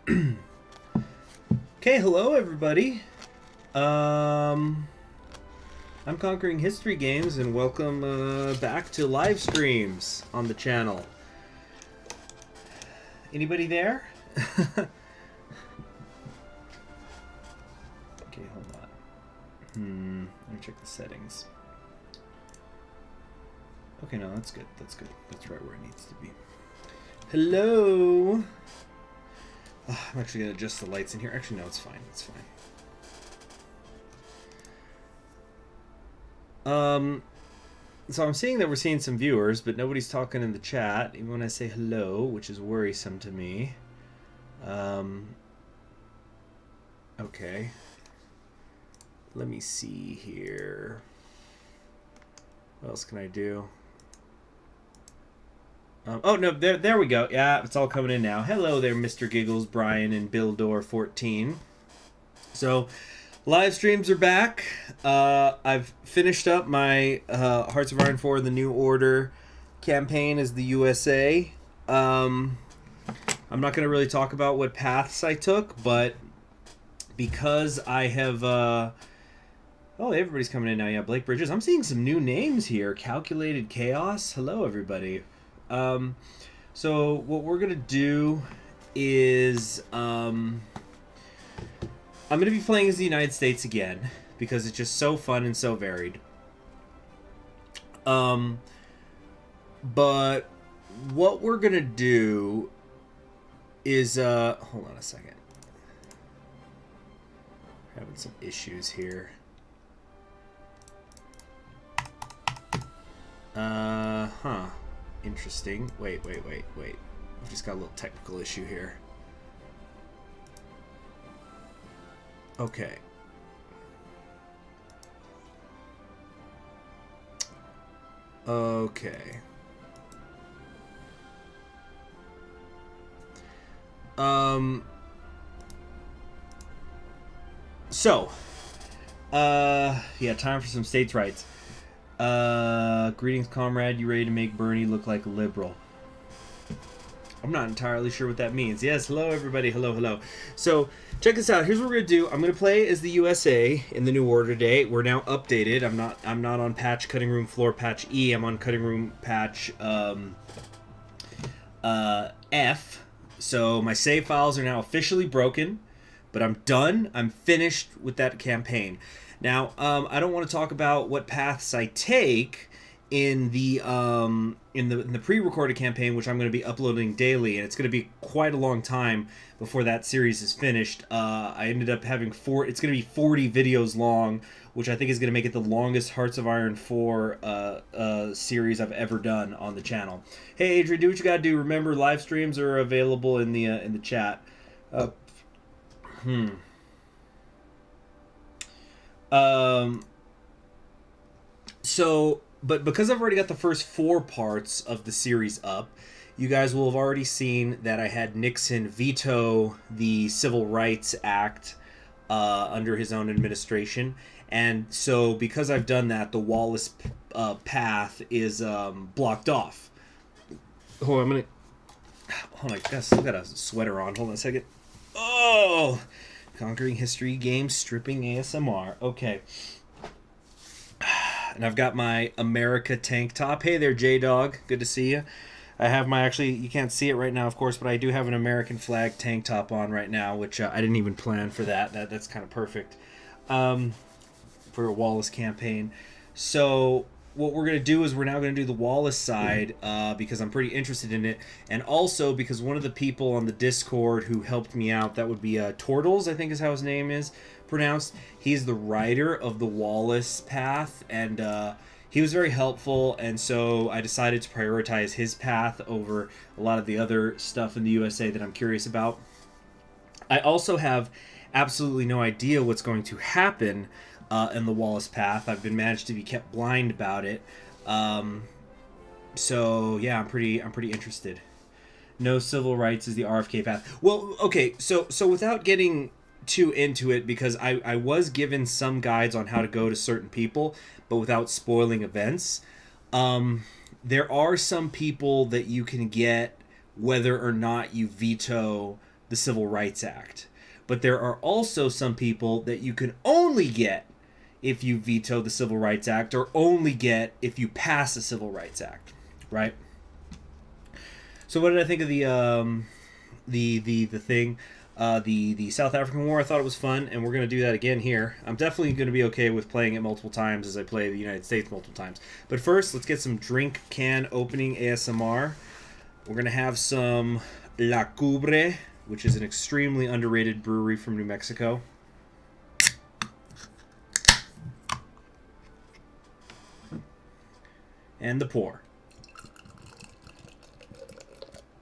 Okay, hello everybody. I'm Conquering History Games, and welcome back to live streams on the channel. Anybody there? Okay, hold on. Let me check the settings. Okay, no, that's good. That's good. That's right where it needs to be. Hello. I'm actually going to adjust the lights in here. Actually, no, it's fine. It's fine. So I'm seeing that we're seeing some viewers, but nobody's talking in the chat, even when I say hello, which is worrisome to me. Okay. Let me see here. What else can I do? Oh, no, there we go. Yeah, it's all coming in now. Hello there, Mr. Giggles, Brian, and Bildor14. So, live streams are back. I've finished up my Hearts of Iron 4 The New Order campaign as the USA. I'm not going to really talk about what paths I took, but because I have... oh, everybody's coming in now. Yeah, Blake Bridges. I'm seeing some new names here. Calculated Chaos. Hello, everybody. So what we're going to do is... I'm going to be playing as the United States again, because it's just so fun and so varied. But what we're going to do is... hold on a second. Having some issues here. Interesting. Wait. I've just got a little technical issue here. Okay. Yeah, time for some states' rights. Greetings, comrade. You ready to make Bernie look like a liberal? I'm not entirely sure what that means. Yes, hello, everybody. Hello. So, check this out. Here's what we're going to do. I'm going to play as the USA in the New Order today. We're now updated. I'm not on patch cutting room floor patch E. I'm on cutting room patch F. So, my save files are now officially broken, but I'm done. I'm finished with that campaign. Now, I don't want to talk about what paths I take in the pre-recorded campaign, which I'm going to be uploading daily, and it's going to be quite a long time before that series is finished. I ended up having it's going to be 40 videos long, which I think is going to make it the longest Hearts of Iron 4 series I've ever done on the channel. Hey, Adrian, do what you got to do. Remember, live streams are available in the chat. But because I've already got the first 4 parts of the series up, you guys will have already seen that I had Nixon veto the Civil Rights Act under his own administration. And so because I've done that, the Wallace path is blocked off. Hold on, I still got a sweater on. Hold on a second. Oh! Conquering History Games, stripping ASMR. Okay. And I've got my America tank top. Hey there, J-Dog. Good to see you. I have my, actually, you can't see it right now, of course, but I do have an American flag tank top on right now, which I didn't even plan for that. That's kind of perfect for a Wallace campaign. So what we're going to do is we're now going to do the Wallace side because I'm pretty interested in it. And also because one of the people on the Discord who helped me out, that would be Tortles, I think is how his name is pronounced. He's the writer of the Wallace path, and he was very helpful, and so I decided to prioritize his path over a lot of the other stuff in the USA that I'm curious about. I also have absolutely no idea what's going to happen in the Wallace path. I've been managed to be kept blind about it. So yeah, I'm pretty interested. No civil rights is the RFK path. Well, okay, so without getting too into it, because I was given some guides on how to go to certain people, but without spoiling events. There are some people that you can get whether or not you veto the Civil Rights Act. But there are also some people that you can only get if you veto the Civil Rights Act, or only get if you pass the Civil Rights Act, right? So what did I think of the South African War? I thought it was fun, and we're going to do that again here. I'm definitely going to be okay with playing it multiple times as I play the United States multiple times. But first, let's get some drink can opening ASMR. We're going to have some La Cubre, which is an extremely underrated brewery from New Mexico. And the pour.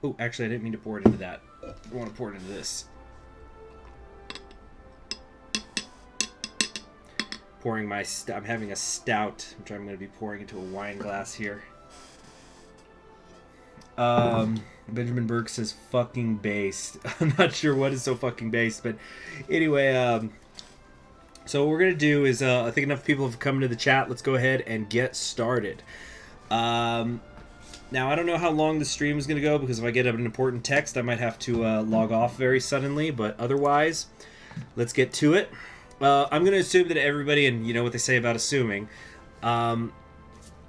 Oh, actually, I didn't mean to pour it into that. I want to pour it into this. Pouring my I'm having a stout, which I'm going to be pouring into a wine glass here. Benjamin Burke says fucking based. I'm not sure what is so fucking based, but anyway, so what we're going to do is, I think enough people have come to the chat. Let's go ahead and get started. Now, I don't know how long the stream is going to go, because if I get an important text, I might have to log off very suddenly, but otherwise, let's get to it. I'm going to assume that everybody, and you know what they say about assuming,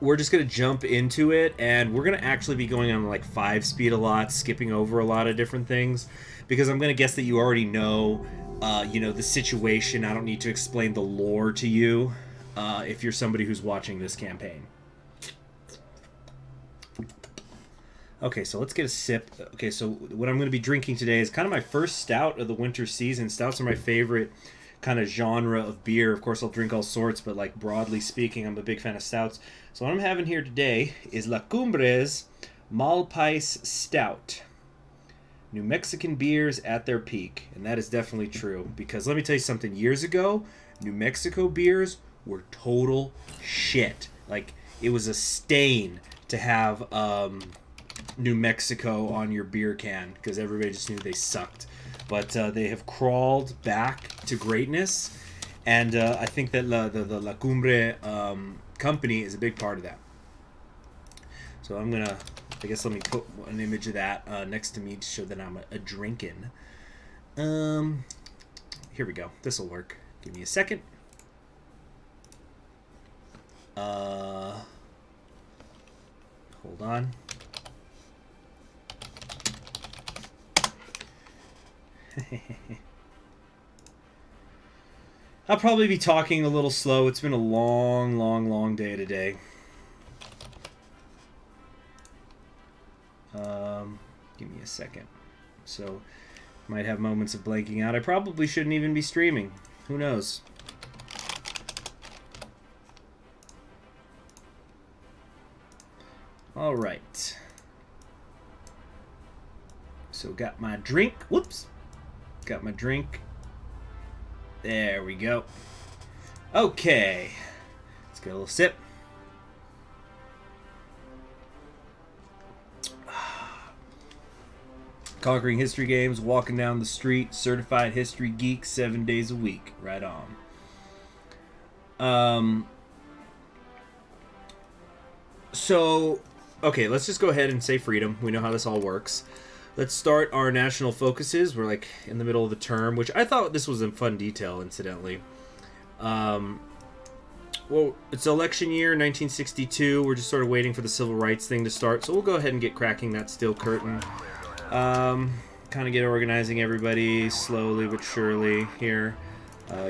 we're just going to jump into it, and we're going to actually be going on like 5 speed a lot, skipping over a lot of different things, because I'm going to guess that you already know, the situation. I don't need to explain the lore to you if you're somebody who's watching this campaign. Okay, so let's get a sip. Okay, so what I'm going to be drinking today is kind of my first stout of the winter season. Stouts are my favorite kind of genre of beer. Of course, I'll drink all sorts, but like broadly speaking, I'm a big fan of stouts. So what I'm having here today is La Cumbres Malpais Stout. New Mexican beers at their peak. And that is definitely true, because let me tell you something. Years ago, New Mexico beers were total shit. Like, it was a stain to have New Mexico on your beer can, because everybody just knew they sucked. But they have crawled back to greatness, and I think that the La Cumbre company is a big part of that. So I'm gonna, I guess let me put an image of that next to me to show that I'm a drinking. Here we go. This will work. Give me a second. Hold on. I'll probably be talking a little slow. It's been a long day today. Give me a second. So, might have moments of blanking out. I probably shouldn't even be streaming. Who knows? All right. So, got my drink. Whoops. Got my drink. There we go. Okay. Let's get a little sip. Conquering history games, walking down the street, certified history geek, 7 days a week. Right on. So, okay, let's just go ahead and say freedom. We know how this all works. Let's start our national focuses. We're like in the middle of the term, which I thought this was a fun detail, incidentally. Well, it's election year, 1962. We're just sort of waiting for the civil rights thing to start, so we'll go ahead and get cracking that steel curtain. Kind of get organizing everybody slowly but surely here.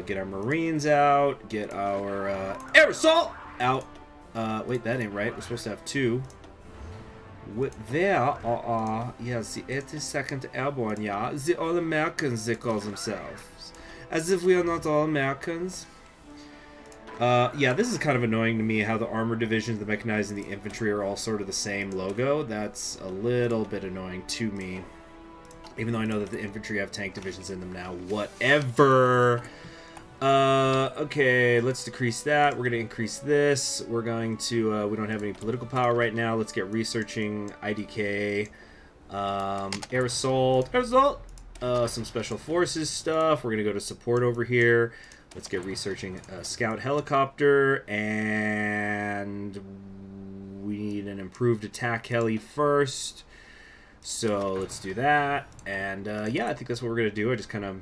Get our Marines out. Get our air assault out. Wait, that ain't right. We're supposed to have 2. There are, yes, the 82nd Airborne, yeah. The All-Americans, they call themselves. As if we are not All-Americans. Yeah, this is kind of annoying to me, how the armor divisions, the mechanized, and the infantry are all sort of the same logo. That's a little bit annoying to me. Even though I know that the infantry have tank divisions in them now. Whatever. Okay, let's decrease that. We're going to increase this. We're going to, we don't have any political power right now. Let's get researching IDK, air assault, some special forces stuff. We're going to go to support over here. Let's get researching a scout helicopter, and we need an improved attack heli first. So let's do that. And yeah, I think that's what we're gonna do. I just kind of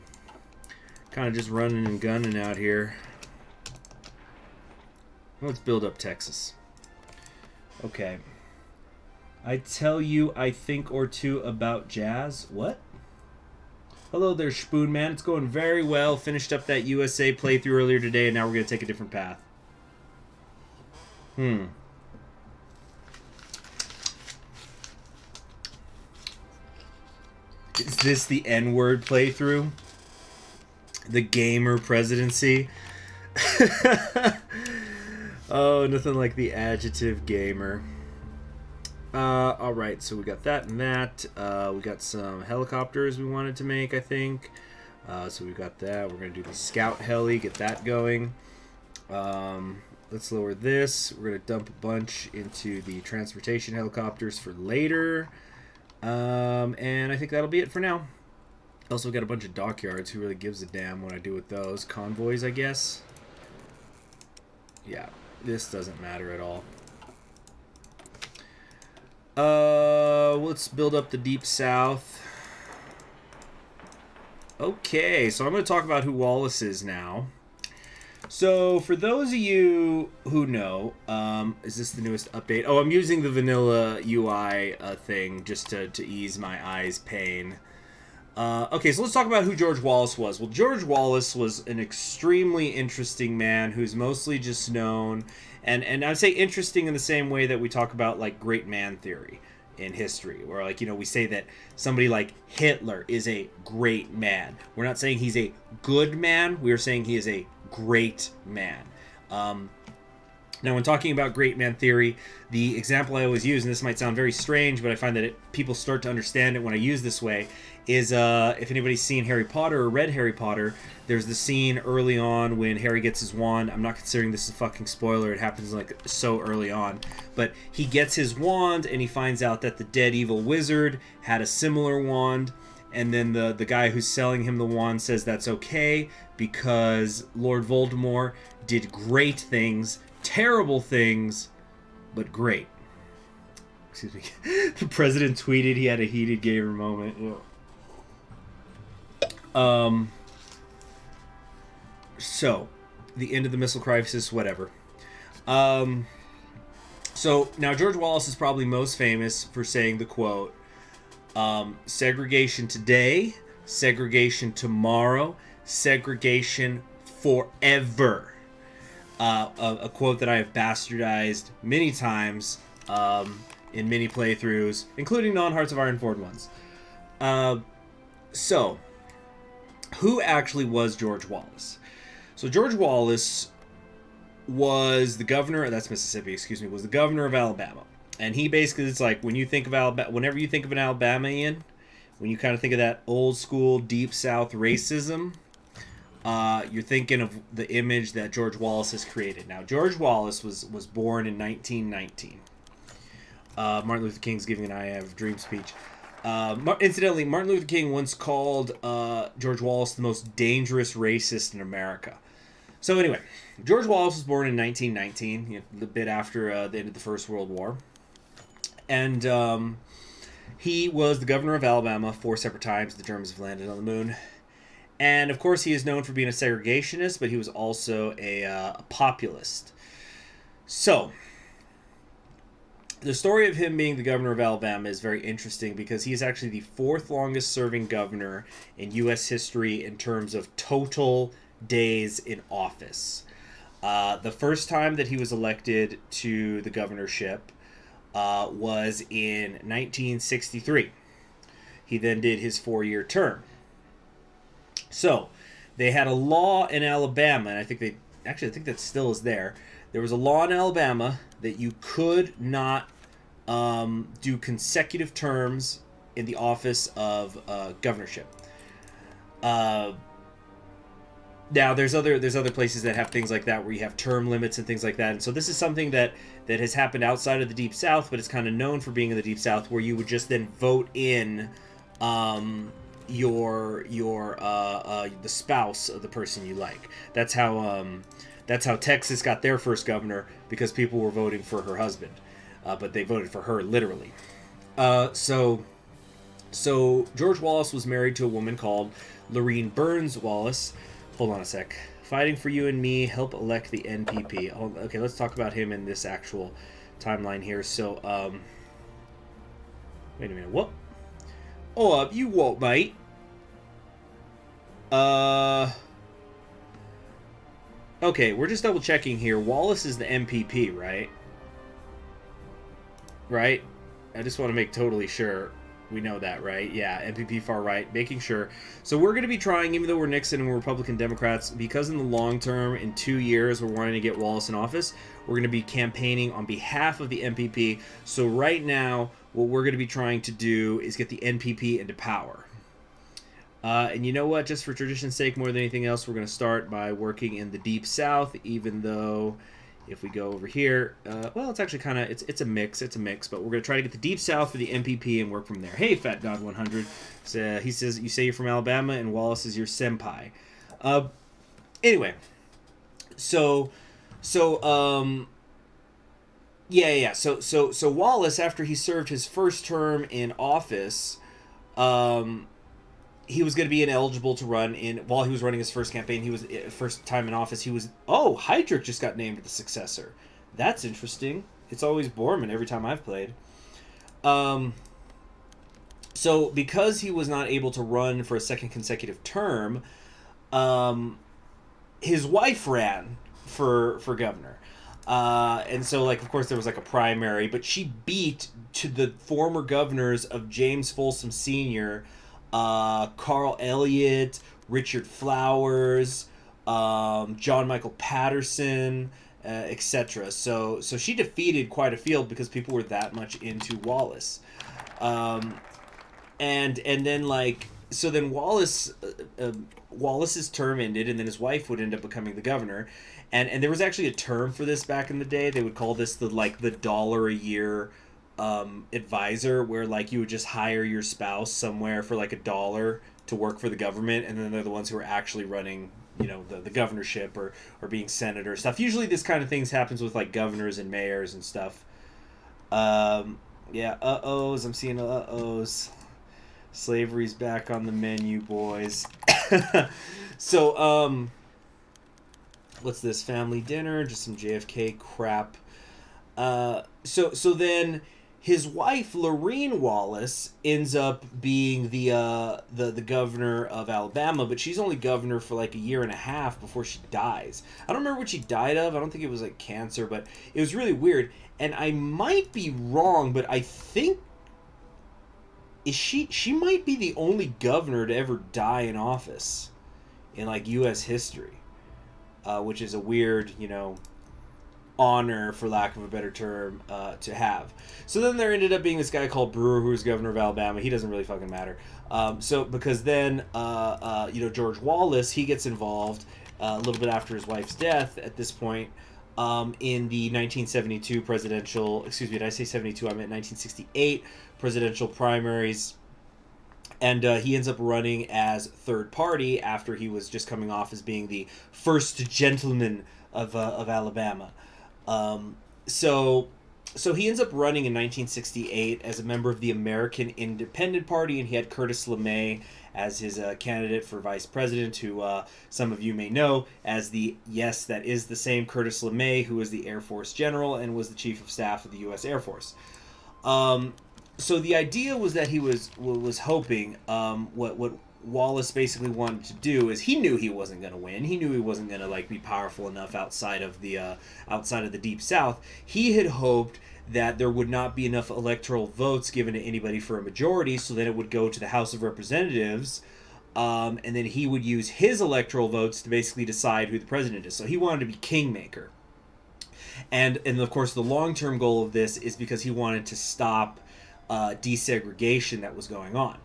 just running and gunning out here. Let's build up Texas. Okay. I tell you, I think or two about jazz. What? Hello there, Spoon Man. It's going very well. Finished up that USA playthrough earlier today, and now we're going to take a different path. Is this the N-word playthrough? The gamer presidency? Oh, nothing like the adjective gamer. Alright, so we got that and that. We got some helicopters we wanted to make, I think. So we got that. We're going to do the scout heli, get that going. Let's lower this. We're going to dump a bunch into the transportation helicopters for later. And I think that'll be it for now. Also got a bunch of dockyards. Who really gives a damn what I do with those? Convoys, I guess. Yeah, this doesn't matter at all. Let's build up the Deep South. Okay, so I'm going to talk about who Wallace is now. So, for those of you who know, is this the newest update? Oh, I'm using the vanilla UI thing just to ease my eyes' pain. Okay, so let's talk about who George Wallace was. Well, George Wallace was an extremely interesting man who's mostly just known, and I'd say interesting in the same way that we talk about, like, great man theory in history, where, like, you know, we say that somebody like Hitler is a great man. We're not saying he's a good man, we're saying he is a great man. Now, when talking about great man theory, the example I always use, and this might sound very strange, but I find that people start to understand it when I use this way, is if anybody's seen Harry Potter or read Harry Potter, there's the scene early on when Harry gets his wand. I'm not considering this a fucking spoiler. It happens like so early on. But he gets his wand and he finds out that the dead evil wizard had a similar wand. And then the guy who's selling him the wand says that's okay because Lord Voldemort did great things, terrible things, but great. Excuse me. The president tweeted he had a heated gamer moment. Yeah. So, the end of the missile crisis, whatever. So, now George Wallace is probably most famous for saying the quote, segregation today, segregation tomorrow, segregation forever. A quote that I have bastardized many times in many playthroughs, including non-Hearts of Iron Forward ones. So, who actually was George Wallace? So George Wallace was the governor, that's Mississippi, excuse me, was the governor of Alabama. And he basically, it's like when you think of Alabama, whenever you think of an Alabamian, when you kind of think of that old school deep South racism, you're thinking of the image that George Wallace has created. Now, George Wallace was born in 1919. Martin Luther King's giving an I Have a Dream speech. Incidentally, Martin Luther King once called George Wallace the most dangerous racist in America. So anyway, George Wallace was born in 1919, a bit after the end of the First World War. And he was the governor of Alabama 4 separate times. The Germans have landed on the moon. And, of course, he is known for being a segregationist, but he was also a populist. So, the story of him being the governor of Alabama is very interesting because he is actually the 4th longest serving governor in U.S. history in terms of total days in office. The first time that he was elected to the governorship was in 1963. He then did his 4-year term. So, they had a law in Alabama, and I think that still is there. There was a law in Alabama that you could not do consecutive terms in the office of governorship. Now, there's other places that have things like that where you have term limits and things like that. And so this is something that has happened outside of the Deep South, but it's kind of known for being in the Deep South, where you would just then vote in the spouse of the person you like. That's how Texas got their first governor, because people were voting for her husband, but they voted for her literally. So So George Wallace was married to a woman called Lorene Burns Wallace. Hold on a sec. Fighting for you and me, help elect the NPP. Oh, okay, let's talk about him in this actual timeline here. So, wait a minute. What? Oh, you what, mate? Okay, we're just double checking here. Wallace is the MPP, right? Right? I just want to make totally sure we know that, right? Yeah, MPP far right, making sure. So we're going to be trying, even though we're Nixon and we're Republican Democrats, because in the long term, in 2 years, we're wanting to get Wallace in office, we're going to be campaigning on behalf of the MPP. So right now, what we're going to be trying to do is get the NPP into power. And you know what? Just for tradition's sake, more than anything else, we're going to start by working in the Deep South, even though if we go over here, well, it's actually kind of, it's a mix, but we're going to try to get the Deep South for the MPP and work from there. Hey, Fat God 100. So, he says, you say you're from Alabama, and Wallace is your senpai. Anyway, so Wallace, after he served his first term in office, he was going to be ineligible to run in, while he was running his first campaign, he was, first time in office, he was, oh, Heydrich just got named the successor. That's interesting. It's always Borman every time I've played. So because he was not able to run for a second consecutive term, his wife ran for governor. And so, like, of course, there was, like, a primary, but she beat to the former governors of James Folsom Sr., Carl Elliott, Richard Flowers, John Michael Patterson, etc. So she defeated quite a field because people were that much into Wallace. And then, like, so then Wallace's term ended, and then his wife would end up becoming the governor. And there was actually a term for this back in the day. They would call this the $1 a year advisor, where, like, you would just hire your spouse somewhere for like $1 to work for the government, and then they're the ones who are actually running, you know, the governorship or being senator stuff. Usually this kind of things happens with, like, governors and mayors and stuff. Yeah, uh-ohs. I'm seeing uh-ohs. Slavery's back on the menu, boys. So, what's this? Family dinner, just some JFK crap. So then his wife, Lorene Wallace, ends up being the governor of Alabama, but she's only governor for like a year and a half before she dies. I don't remember what she died of. I don't think it was like cancer, but it was really weird. And I might be wrong, but I think she might be the only governor to ever die in office in, like, U.S. history, which is a weird, you know, honor, for lack of a better term, to have. So then there ended up being this guy called Brewer, who was governor of Alabama. He doesn't really fucking matter. So because then, you know, George Wallace, he gets involved a little bit after his wife's death at this point, in the 1972 presidential, excuse me, did I say 72? I meant 1968 presidential primaries. And he ends up running as third party after he was just coming off as being the first gentleman of Alabama. So he ends up running in 1968 as a member of the American Independent Party, and he had Curtis LeMay as his candidate for vice president, who some of you may know as that is the same Curtis LeMay who was the Air Force general and was the chief of staff of the U.S. Air Force. So the idea was that he was hoping, what Wallace basically wanted to do is, he knew he wasn't going to win. He knew he wasn't going to, like, be powerful enough outside of the Deep South. He had hoped that there would not be enough electoral votes given to anybody for a majority, so that it would go to the House of Representatives, and then he would use his electoral votes to basically decide who the president is. So he wanted to be kingmaker. And of course, the long-term goal of this is because he wanted to stop desegregation that was going on.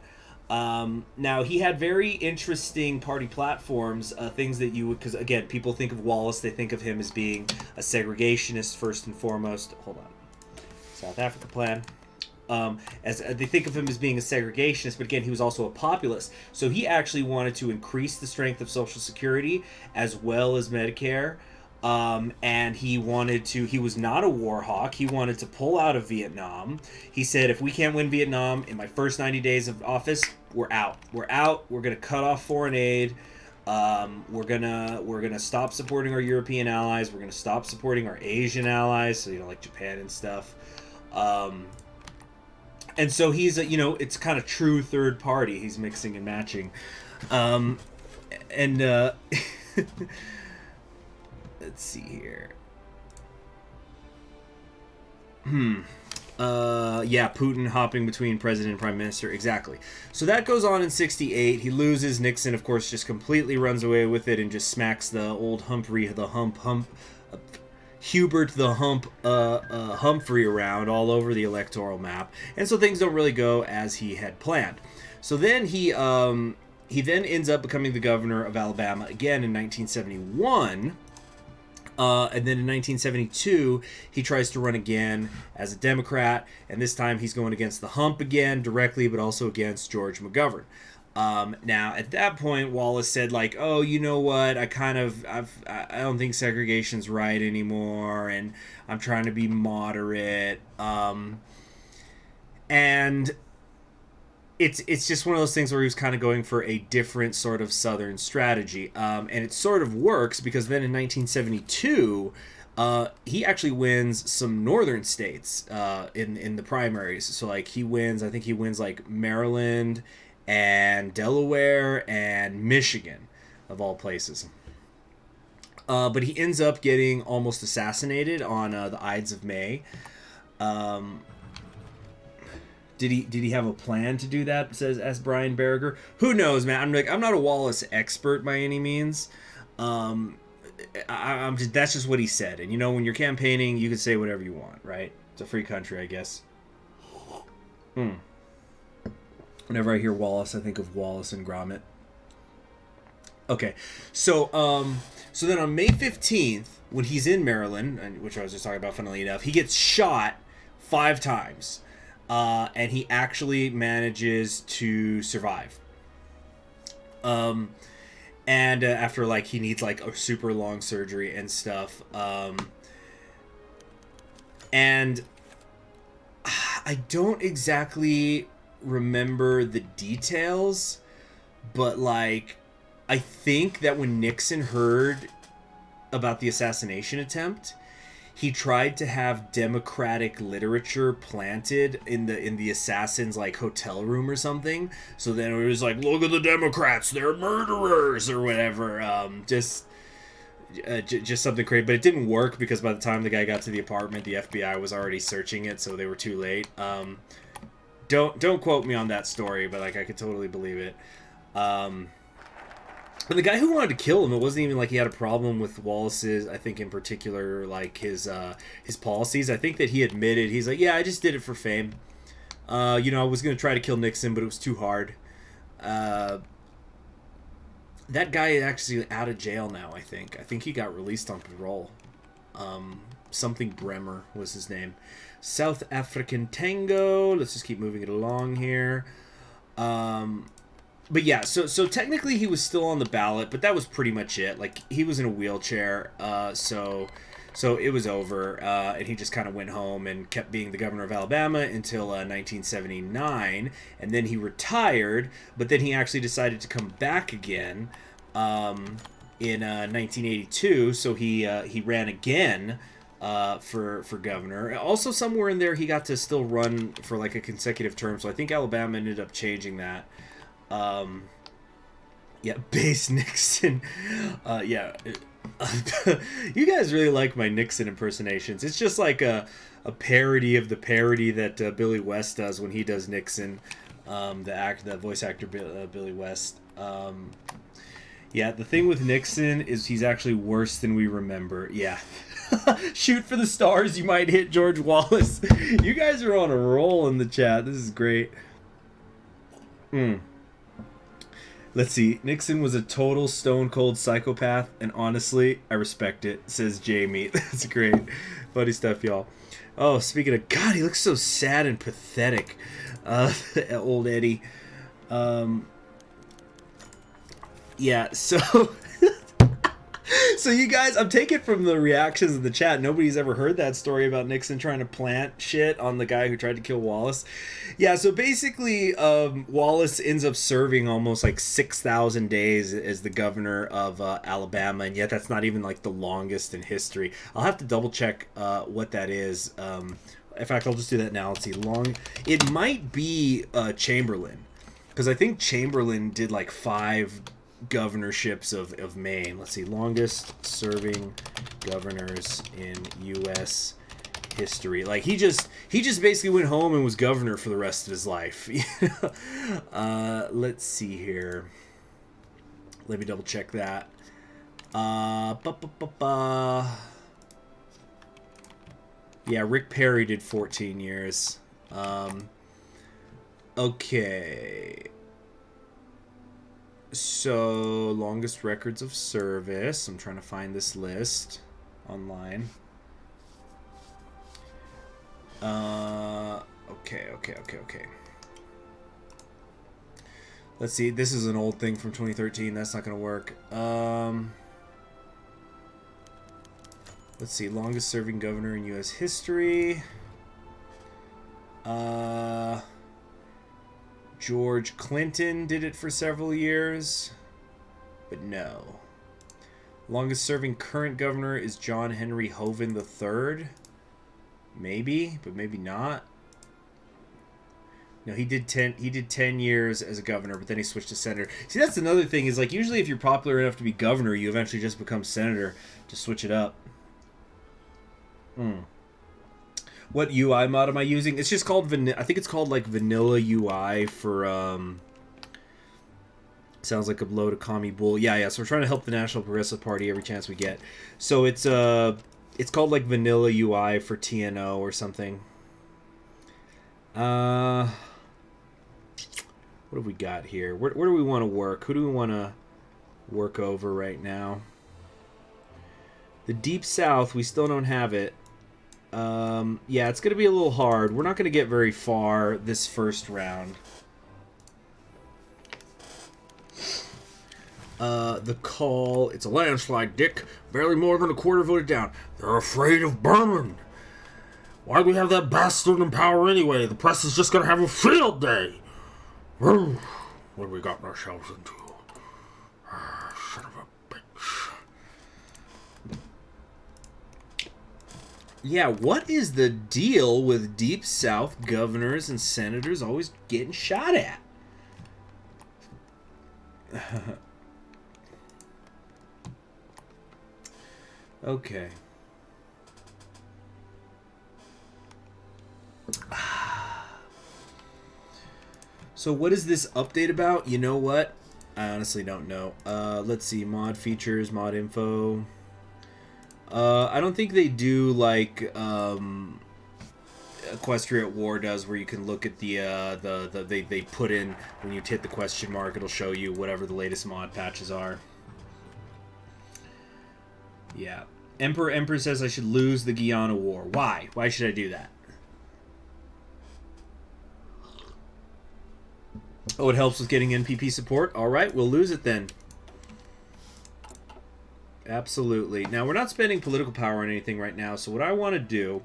Now, he had very interesting party platforms, things that you would, because, again, people think of Wallace, they think of him as being a segregationist first and foremost. Hold on. South Africa plan. As they think of him as being a segregationist, but again, he was also a populist. So he actually wanted to increase the strength of Social Security as well as Medicare. And he was not a war hawk. He wanted to pull out of Vietnam. He said, if we can't win Vietnam in my first 90 days of office, we're out. We're out. We're going to cut off foreign aid. We're gonna stop supporting our European allies. We're gonna stop supporting our Asian allies, so like Japan and stuff. And so he's it's kind of true third party. He's mixing and matching. Let's see here. Putin hopping between president and prime minister. Exactly. So that goes on in 68. He loses. Nixon, of course, just completely runs away with it and just smacks the old Hubert the Humphrey around all over the electoral map. And so things don't really go as he had planned. So then he then ends up becoming the governor of Alabama again in 1971. And then in 1972, he tries to run again as a Democrat, and this time he's going against the Hump again, directly, but also against George McGovern. Now, at that point, Wallace said, like, oh, you know what, I don't think segregation's right anymore, and I'm trying to be moderate, and it's just one of those things where he was kind of going for a different sort of Southern strategy. And it sort of works because then in 1972, he actually wins some Northern states in the primaries. So, like, I think he wins, like, Maryland and Delaware and Michigan, of all places. But he ends up getting almost assassinated on the Ides of May. Did he have a plan to do that? Asks Brian Berger. Who knows, man? I'm not a Wallace expert by any means. That's just what he said. And when you're campaigning, you can say whatever you want, right? It's a free country, I guess. Whenever I hear Wallace, I think of Wallace and Gromit. Okay, so then on May 15th, when he's in Maryland, which I was just talking about, funnily enough, he gets shot 5 times. And he actually manages to survive. And after, like, he needs, like, a super long surgery and stuff. And I don't exactly remember the details, but, like, I think that when Nixon heard about the assassination attempt, he tried to have Democratic literature planted in the assassins' like hotel room or something. So then it was like, look at the Democrats, they're murderers or whatever. Just something crazy, but it didn't work because by the time the guy got to the apartment, the FBI was already searching it, so they were too late. Don't quote me on that story, but like I could totally believe it. But the guy who wanted to kill him, it wasn't even like he had a problem with Wallace's, I think in particular, like his policies. I think that he admitted, he's like, yeah, I just did it for fame. I was going to try to kill Nixon, but it was too hard. That guy is actually out of jail now, I think. I think he got released on parole. Something Bremer was his name. South African Tango. Let's just keep moving it along here. But yeah, so technically he was still on the ballot, but that was pretty much it. Like, he was in a wheelchair, so it was over, and he just kind of went home and kept being the governor of Alabama until 1979, and then he retired, but then he actually decided to come back again in 1982, so he ran again for governor. Also, somewhere in there, he got to still run for like a consecutive term, so I think Alabama ended up changing that. Base Nixon. You guys really like my Nixon impersonations. It's just like a parody of the parody that Billy West does when he does Nixon. The voice actor Billy West. The thing with Nixon is he's actually worse than we remember. Yeah. Shoot for the stars, you might hit George Wallace. You guys are on a roll in the chat. This is great. Let's see. Nixon was a total stone-cold psychopath, and honestly, I respect it, says Jamie. That's great. Funny stuff, y'all. Oh, speaking of... God, he looks so sad and pathetic. Old Eddie. So... So you guys, I'm taking from the reactions in the chat, nobody's ever heard that story about Nixon trying to plant shit on the guy who tried to kill Wallace. Yeah, so basically, Wallace ends up serving almost like 6,000 days as the governor of Alabama, and yet that's not even like the longest in history. I'll have to double check what that is. In fact, I'll just do that now. Let's see. It might be Chamberlain, because I think Chamberlain did like 5 governorships of Maine. Let's see. Longest serving governors in U.S. history. Like he just basically went home and was governor for the rest of his life. Let's see here. Let me double check that. Yeah, Rick Perry did 14 years. Okay. So, longest records of service. I'm trying to find this list online. Okay. Let's see. This is an old thing from 2013. That's not going to work. Let's see, longest serving governor in U.S. history. George Clinton did it for several years, but no. Longest serving current governor is John Henry Hoven III. Maybe, but maybe not. No, he did 10 years as a governor, but then he switched to senator. See, that's another thing, is like usually if you're popular enough to be governor, you eventually just become senator to switch it up. What UI mod am I using? It's just called I think it's called like Vanilla UI for sounds like a blow to Commie Bull. Yeah, so we're trying to help the National Progressive Party every chance we get. So it's called like Vanilla UI for TNO or something. What have we got here? Where do we want to work? Who do we want to work over right now? The Deep South, we still don't have it. Yeah, it's going to be a little hard. We're not going to get very far this first round. The call, it's a landslide, Dick. Barely more than a quarter voted down. They're afraid of Berman. Why do we have that bastard in power anyway? The press is just going to have a field day. What have we gotten ourselves into? Son of a bitch. Yeah, what is the deal with Deep South governors and senators always getting shot at? Okay. So what is this update about? You know what? I honestly don't know. Let's see. Mod features, mod info. I don't think they do like Equestria at War does, where you can look at they put in, when you hit the question mark, it'll show you whatever the latest mod patches are. Yeah. Emperor says I should lose the Guyana War. Why? Why should I do that? Oh, it helps with getting NPP support? Alright, we'll lose it then. Absolutely. Now, we're not spending political power on anything right now, so what I want to do,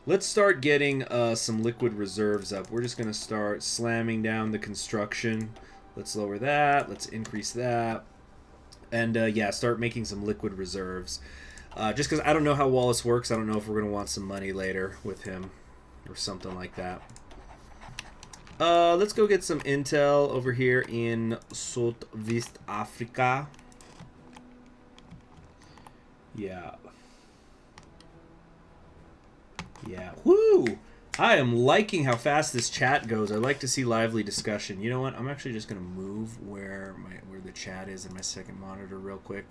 let's start getting some liquid reserves up. We're just going to start slamming down the construction. Let's lower that. Let's increase that. And, yeah, start making some liquid reserves. Just because I don't know how Wallace works. I don't know if we're going to want some money later with him or something like that. Let's go get some intel over here in South-West Africa. Yeah. Yeah. Woo! I am liking how fast this chat goes. I like to see lively discussion. You know what? I'm actually just going to move where the chat is in my second monitor real quick.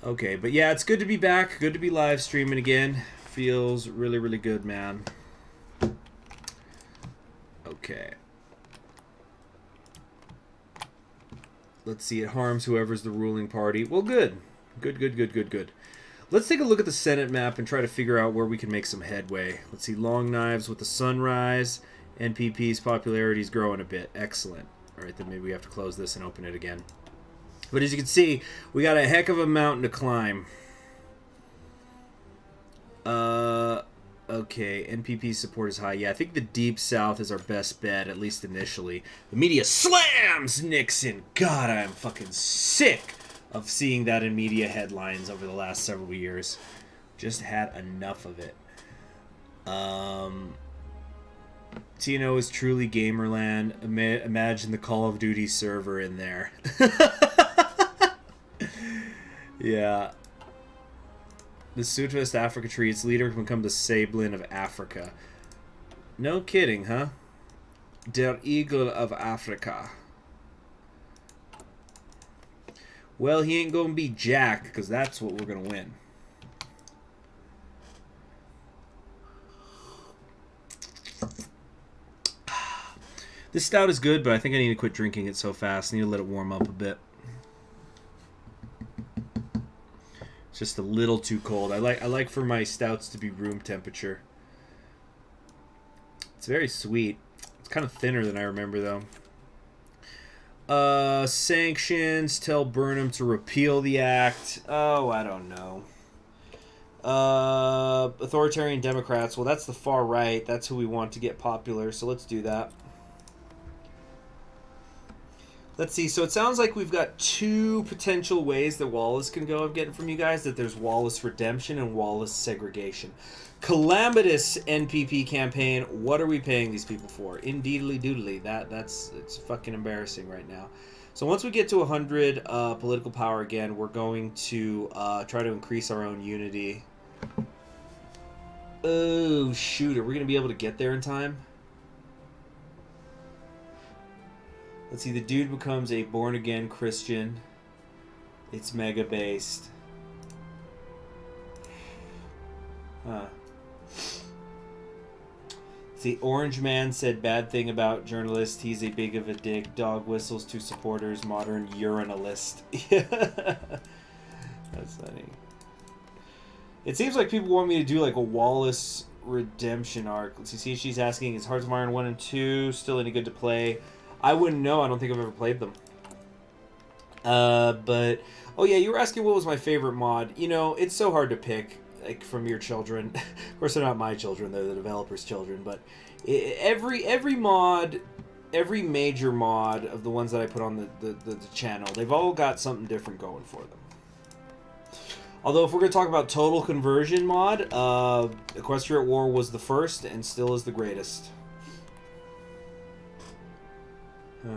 Okay, but yeah, it's good to be back. Good to be live streaming again. Feels really, really good, man. Okay. Let's see. It harms whoever's the ruling party. Well, good. Good. Let's take a look at the Senate map and try to figure out where we can make some headway. Let's see. Long knives with the sunrise. NPP's popularity is growing a bit. Excellent. All right, then maybe we have to close this and open it again. But as you can see, we got a heck of a mountain to climb. Okay, NPP support is high. Yeah, I think the Deep South is our best bet, at least initially. The media slams Nixon. God, I am fucking sick of seeing that in media headlines over the last several years. Just had enough of it. TNO is truly Gamerland. Imagine the Call of Duty server in there. Yeah. The Southwest Africa tree, its leader can become the Sablin of Africa. No kidding, huh? Der Eagle of Africa. Well, he ain't gonna be Jack, because that's what we're gonna win. This stout is good, but I think I need to quit drinking it so fast. I need to let it warm up a bit. It's just a little too cold. I like for my stouts to be room temperature. It's very sweet. It's kind of thinner than I remember, though. Sanctions. Tell Burnham to repeal the act. Oh, I don't know. Authoritarian Democrats. Well, that's the far right. That's who we want to get popular, so let's do that. Let's see. So it sounds like we've got two potential ways that Wallace can go. I'm getting from you guys that there's Wallace redemption and Wallace segregation. Calamitous NPP campaign. What are we paying these people for? Indeedly doodly. It's fucking embarrassing right now. So once we get to 100 political power again, we're going to try to increase our own unity. Oh shoot! Are we gonna be able to get there in time? Let's see, the dude becomes a born-again Christian. It's mega-based. Huh. See, Orange Man said bad thing about journalist. He's a big of a dick. Dog whistles to supporters. Modern urinalist. That's funny. It seems like people want me to do like a Wallace redemption arc. Let's see, she's asking, is Hearts of Iron 1 and 2 still any good to play? I wouldn't know. I don't think I've ever played them. But oh yeah, you were asking what was my favorite mod. You know, it's so hard to pick like from your children. Of course, they're not my children; they're the developers' children. But every mod, every major mod of the ones that I put on the channel, they've all got something different going for them. Although, if we're going to talk about total conversion mod, Equestrian War was the first and still is the greatest. Huh.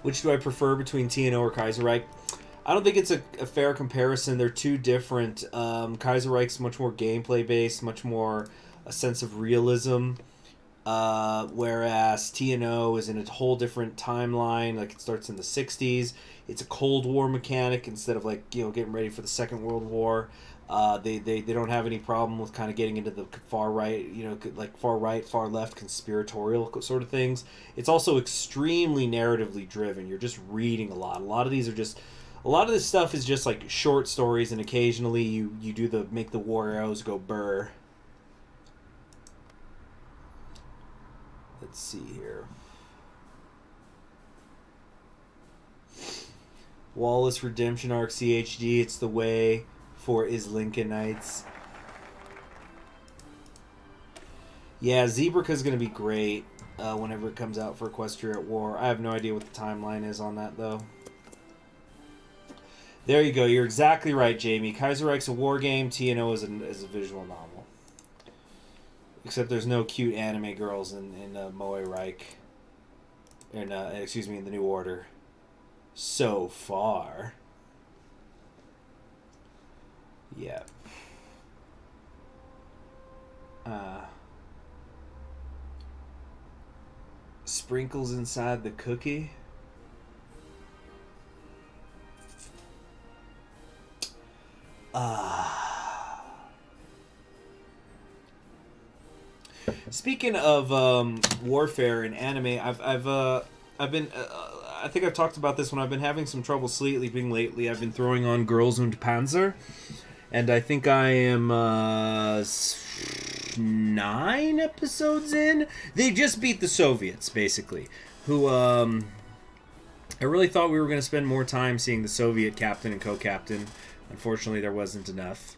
Which do I prefer between TNO or Kaiserreich? I don't think it's a fair comparison. They're two different. Kaiserreich's much more gameplay based, much more a sense of realism. Whereas TNO is in a whole different timeline. Like it starts in the 60s. It's a Cold War mechanic instead of like, you know, getting ready for the Second World War. They don't have any problem with kind of getting into the far right, you know, like far right, far left, conspiratorial sort of things. It's also extremely narratively driven. You're just reading a lot. A lot of these are just, a lot of this stuff is just like short stories, and occasionally you do the make the war arrows go burr. Let's see here. Wallace Redemption Arc CHD. It's the way for is Lincolnites. Yeah, Zebraca's going to be great whenever it comes out for Equestrian War. I have no idea what the timeline is on that, though. There you go. You're exactly right, Jamie. Kaiserreich's a war game. TNO is a visual novel. Except there's no cute anime girls in Moe Reich. Excuse me, in the New Order. So far. Yeah. Sprinkles inside the cookie. Speaking of warfare and anime, I've been I think I've talked about this when I've been having some trouble sleeping lately. I've been throwing on Girls und Panzer. And I think I am 9 episodes in. They just beat the Soviets, basically. Who, I really thought we were going to spend more time seeing the Soviet captain and co-captain. Unfortunately, there wasn't enough.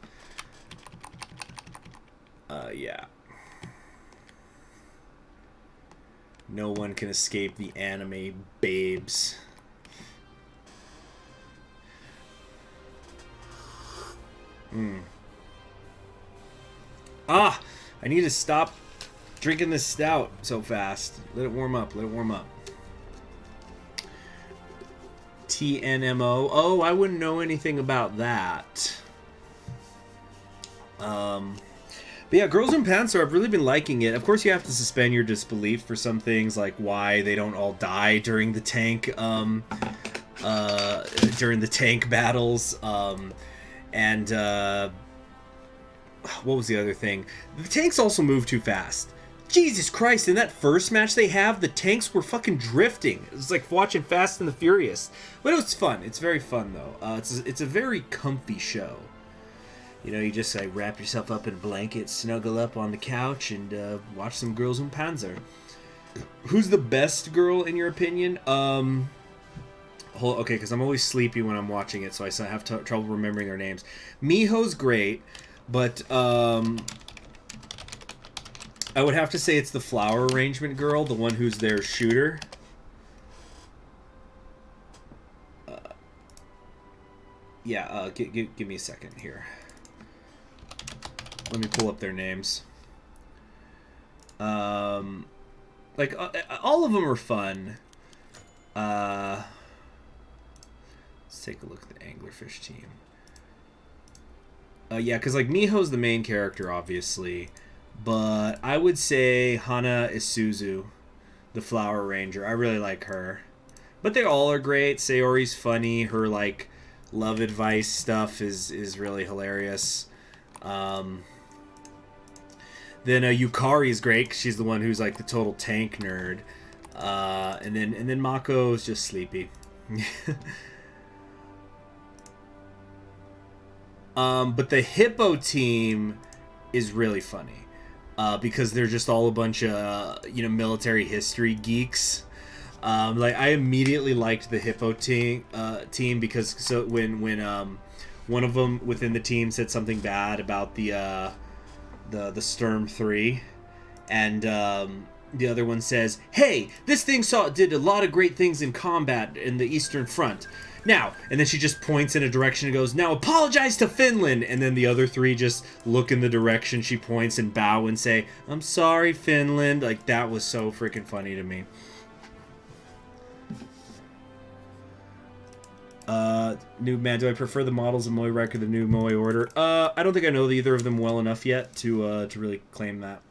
Yeah. No one can escape the anime babes. Ah! I need to stop drinking this stout so fast. Let it warm up. Let it warm up. TNMO. Oh, I wouldn't know anything about that. But yeah, Girls in Panzer, I've really been liking it. Of course, you have to suspend your disbelief for some things, like why they don't all die during the tank, battles, and what was the other thing? The tanks also move too fast. Jesus Christ, in that first match they have, the tanks were fucking drifting. It was like watching Fast and the Furious. But it was fun. It's very fun, though. It's a very comfy show. You know, you just like wrap yourself up in a blanket, snuggle up on the couch, and watch some Girls in Panzer. Who's the best girl in your opinion? Okay, because I'm always sleepy when I'm watching it, so I have trouble remembering their names. Miho's great, but I would have to say it's the flower arrangement girl, the one who's their shooter. Give me a second here. Let me pull up their names. All of them are fun. Let's take a look at the anglerfish team. Yeah, because like Miho's the main character, obviously, but I would say Hana Isuzu, the Flower Ranger. I really like her, but they all are great. Sayori's funny. Her like love advice stuff is really hilarious. Then Yukari is great 'cause she's the one who's like the total tank nerd. And then Mako is just sleepy. But the Hippo team is really funny because they're just all a bunch of military history geeks. I immediately liked the Hippo team because when one of them within the team said something bad about the Sturm 3, and the other one says, "Hey, this thing did a lot of great things in combat in the Eastern Front. Now," and then she just points in a direction and goes, "Now apologize to Finland." And then the other three just look in the direction she points and bow and say, "I'm sorry, Finland." Like, that was so freaking funny to me. New man, do I prefer the models of Moe Rec or the new Moe Order? I don't think I know either of them well enough yet to really claim that.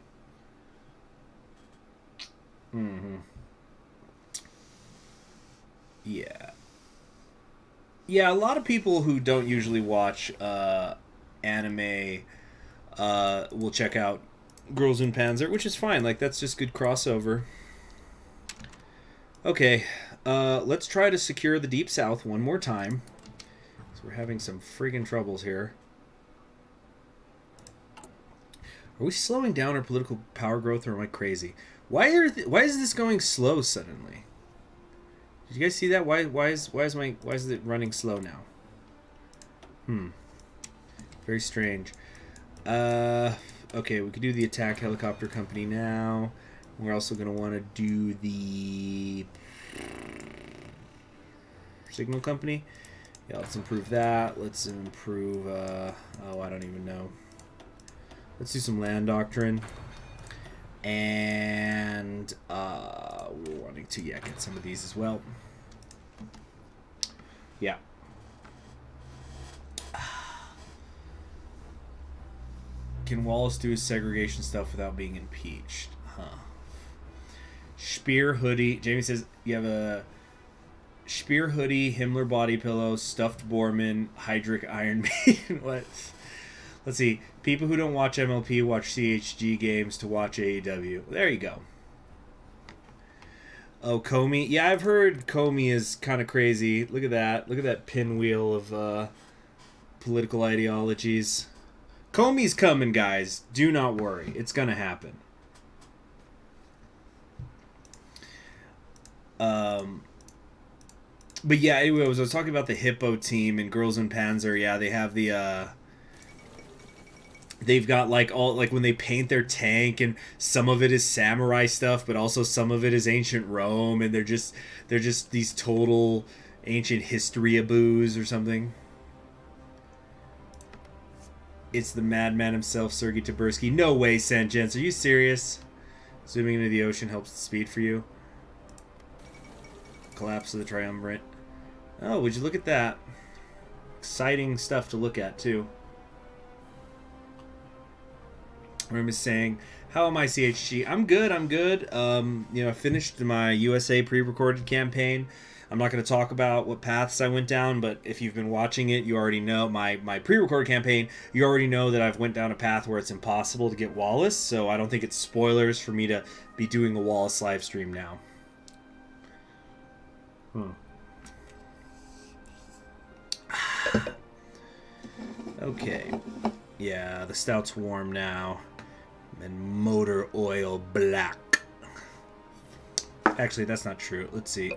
Yeah. Yeah, a lot of people who don't usually watch anime will check out Girls in Panzer, which is fine. Like, that's just good crossover. Okay, let's try to secure the Deep South one more time. So we're having some friggin' troubles here. Are we slowing down our political power growth, or am I crazy? Why is this going slow suddenly? Did you guys see that? Why is it running slow now? Very strange. Okay, we could do the attack helicopter company now. We're also going to want to do the signal company. Yeah, let's improve that. Let's improve, oh, I don't even know. Let's do some land doctrine. And we're wanting to, get some of these as well. Yeah. Can Wallace do his segregation stuff without being impeached? Huh. Spear hoodie. Jamie says you have a Spear hoodie, Himmler body pillow, stuffed Borman, Hydric Iron Maiden. What? Let's see. People who don't watch MLP watch CHG games to watch AEW. There you go. Oh, Comey. Yeah, I've heard Comey is kind of crazy. Look at that. Look at that pinwheel of political ideologies. Comey's coming, guys. Do not worry. It's going to happen. But yeah, anyway, I was talking about the Hippo team and Girls in Panzer. Yeah, they have the, they've got like all, like when they paint their tank, and some of it is samurai stuff, but also some of it is ancient Rome, and they're just these total ancient history-aboos or something. It's the madman himself, Sergei Tabursky. No way, Sentjens. Are you serious? Zooming into the ocean helps the speed for you. Collapse of the Triumvirate. Oh, would you look at that? Exciting stuff to look at, too. Rim is saying, how am I, CHG? I'm good, I'm good. You know, I finished my USA pre-recorded campaign. I'm not going to talk about what paths I went down, but if you've been watching it, you already know my pre-recorded campaign. You already know that I've went down a path where it's impossible to get Wallace, so I don't think it's spoilers for me to be doing a Wallace live stream now. Okay. Yeah, the stout's warm now. And motor oil black. Actually, that's not true. Let's see.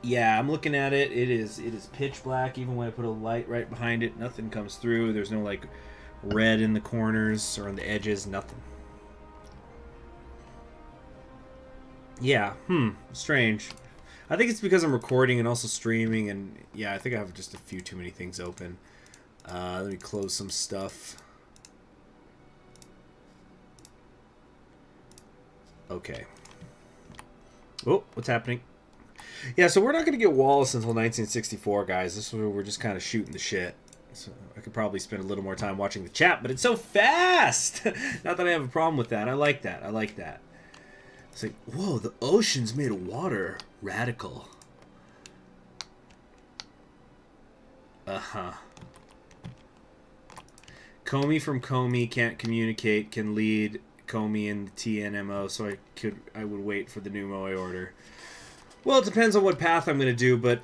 Yeah, I'm looking at it. It is pitch black. Even when I put a light right behind it, nothing comes through. There's no like red in the corners or on the edges. Nothing. Yeah. Strange. I think it's because I'm recording and also streaming, and yeah, I think I have just a few too many things open. Let me close some stuff. Okay. Oh, what's happening? Yeah, so we're not going to get Wallace until 1964, guys. This is where we're just kind of shooting the shit. So I could probably spend a little more time watching the chat, but it's so fast! Not that I have a problem with that. I like that. I like that. It's like, whoa, the ocean's made of water. Radical. Uh-huh. Comey from Comey can't communicate, can lead Comey in the TNMO, so I would wait for the new MOE order. Well, it depends on what path I'm going to do, but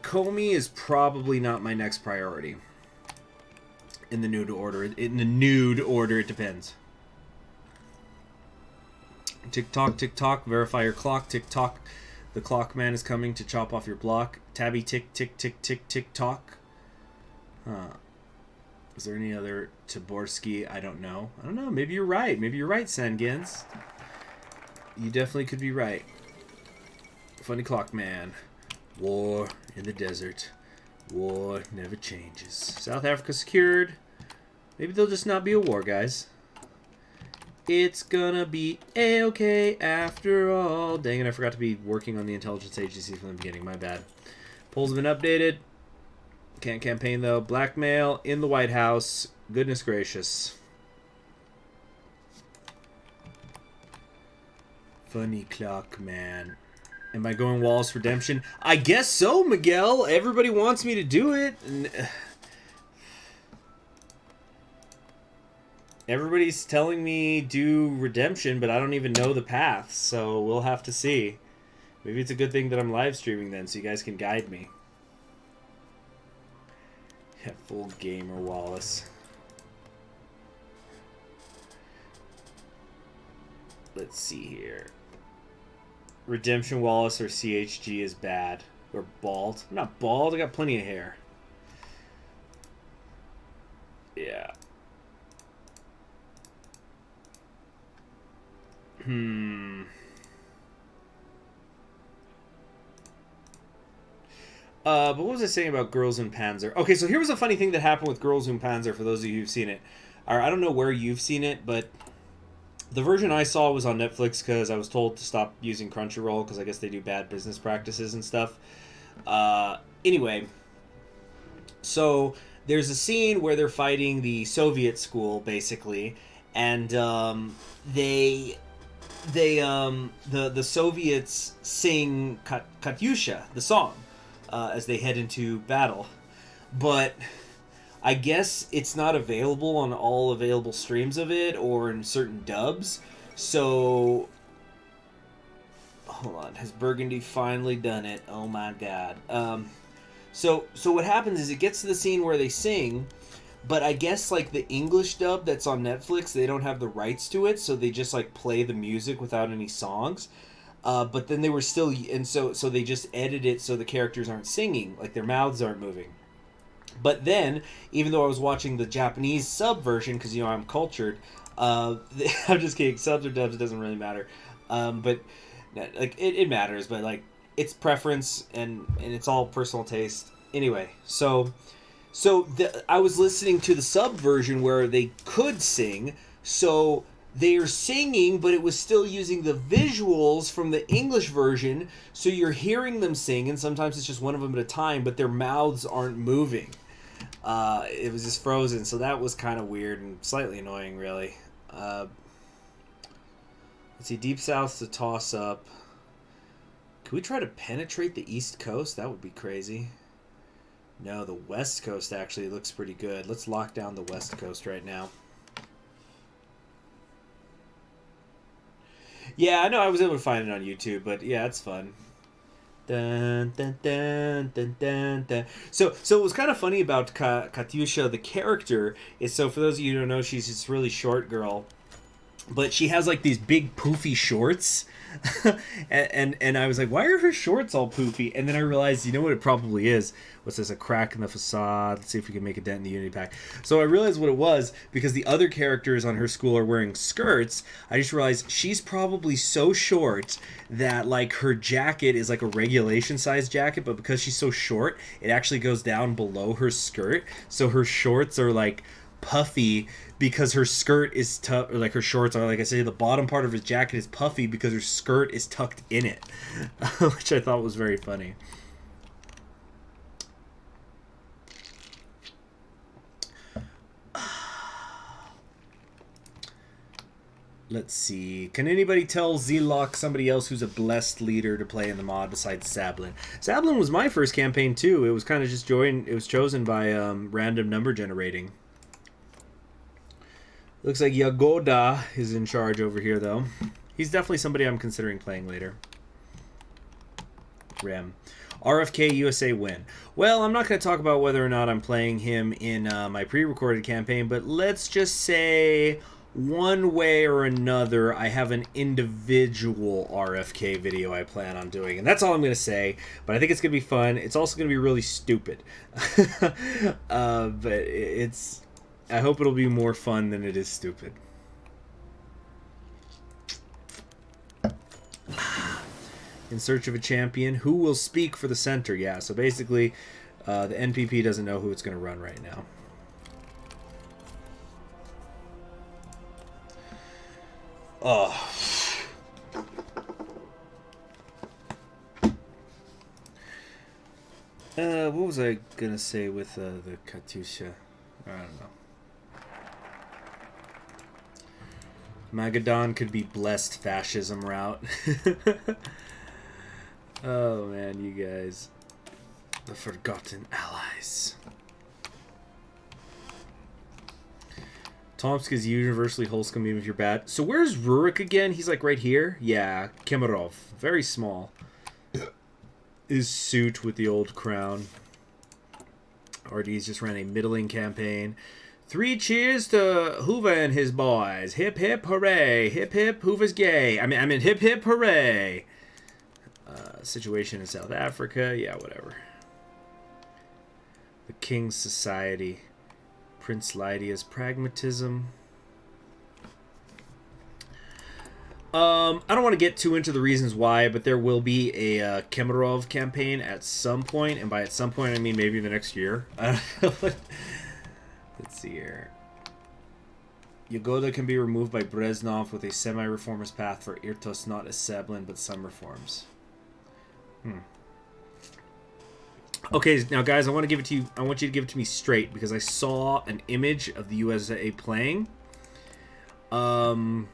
Comey is probably not my next priority. In the nude order. In the nude order, it depends. Tick-tock, tick-tock, verify your clock. Tick-tock, the clock man is coming to chop off your block. Tabby, tick, tick, tick, tick, tick-tock. Huh. Is there any other Tabursky? I don't know. I don't know. Maybe you're right. Maybe you're right, Sangins. You definitely could be right. Funny clock man. War in the desert. War never changes. South Africa secured. Maybe there'll just not be a war, guys. It's gonna be A-okay after all. Dang it, I forgot to be working on the intelligence agency from the beginning. My bad. Polls have been updated. Can't campaign, though. Blackmail in the White House. Goodness gracious. Funny clock man. Am I going Wallace Redemption? I guess so, Miguel. Everybody wants me to do it. Everybody's telling me do Redemption, but I don't even know the path, so we'll have to see. Maybe it's a good thing that I'm live streaming then, so you guys can guide me. Yeah, full gamer Wallace. Let's see here. Redemption Wallace or CHG is bad. Or bald. I'm not bald, I got plenty of hair. Yeah. But what was I saying about Girls in Panzer? Okay, so here was a funny thing that happened with Girls in Panzer for those of you who've seen it. I don't know where you've seen it, but the version I saw was on Netflix because I was told to stop using Crunchyroll because I guess they do bad business practices and stuff. Anyway, so there's a scene where they're fighting the Soviet school, basically, and the Soviets sing Katyusha, the song, as they head into battle. But I guess it's not available on all available streams of it or in certain dubs. So, hold on. Has Burgundy finally done it? Oh my god. So what happens is it gets to the scene where they sing, But I guess like the English dub that's on Netflix, they don't have the rights to it, so they just like play the music without any songs. But then they were still, and so they just edit it so the characters aren't singing, like their mouths aren't moving. But then, even though I was watching the Japanese sub version, because you know I'm cultured, I'm just kidding. Subs or dubs, it doesn't really matter. But like it matters, but like it's preference and it's all personal taste. Anyway, I was listening to the sub version where they could sing, so they're singing, but it was still using the visuals from the English version, so you're hearing them sing, and sometimes it's just one of them at a time, but their mouths aren't moving. It was just frozen, so that was kind of weird and slightly annoying, really. Let's see, Deep South's a toss-up. Can we try to penetrate the East Coast? That would be crazy. No, the West Coast actually looks pretty good. Let's lock down the West Coast right now. Yeah, I know I was able to find it on YouTube, but yeah, it's fun. Dun, dun, dun, dun, dun, dun. So what was kind of funny about Katyusha, the character, is, so for those of you who don't know, she's this really short girl, but she has like these big poofy shorts. and I was like, why are her shorts all poofy? And then I realized, you know what it probably is? What's this? A crack in the facade. Let's see if we can make a dent in the unity pack. So I realized what it was, because the other characters on her school are wearing skirts. I just realized she's probably so short that like her jacket is like a regulation size jacket, but because she's so short, it actually goes down below her skirt. So her shorts are like puffy because her skirt is or like her shorts are, like I say, the bottom part of her jacket is puffy because her skirt is tucked in it, which I thought was very funny. Let's see. Can anybody tell Z-Lock somebody else who's a blessed leader to play in the mod besides Sablin? Sablin was my first campaign too. It was kind of just joined. It was chosen by random number generating. Looks like Yagoda is in charge over here, though. He's definitely somebody I'm considering playing later. Rem. RFK USA win. Well, I'm not going to talk about whether or not I'm playing him in my pre-recorded campaign, but let's just say one way or another, I have an individual RFK video I plan on doing. And that's all I'm going to say, but I think it's going to be fun. It's also going to be really stupid. But it's... I hope it'll be more fun than it is stupid. In search of a champion. Who will speak for the center? Yeah, so basically, the NPP doesn't know who it's going to run right now. Oh. What was I going to say with the Katyusha? I don't know. Magadan could be blessed fascism route. Oh man, you guys. The forgotten allies. Tomsk is universally wholesome even if you're bad. So where's Rurik again? He's like right here? Yeah, Kemerov. Very small. His suit with the old crown. RD's just ran a middling campaign. 3 cheers to Hoover and his boys. Hip hip hooray. Hip hip Hoover's gay. I mean hip hip hooray. Situation in South Africa. Yeah, whatever. The King's Society. Prince Lydia's pragmatism. I don't want to get too into the reasons why, but there will be a Kemerov campaign at some point, and by at some point I mean maybe the next year. I don't know. Let's see here. Yagoda can be removed by Breznov with a semi-reformist path for Irtos, not as Sablin, but some reforms. Okay, now guys, I want to give it to you. I want you to give it to me straight because I saw an image of the USA playing. You know,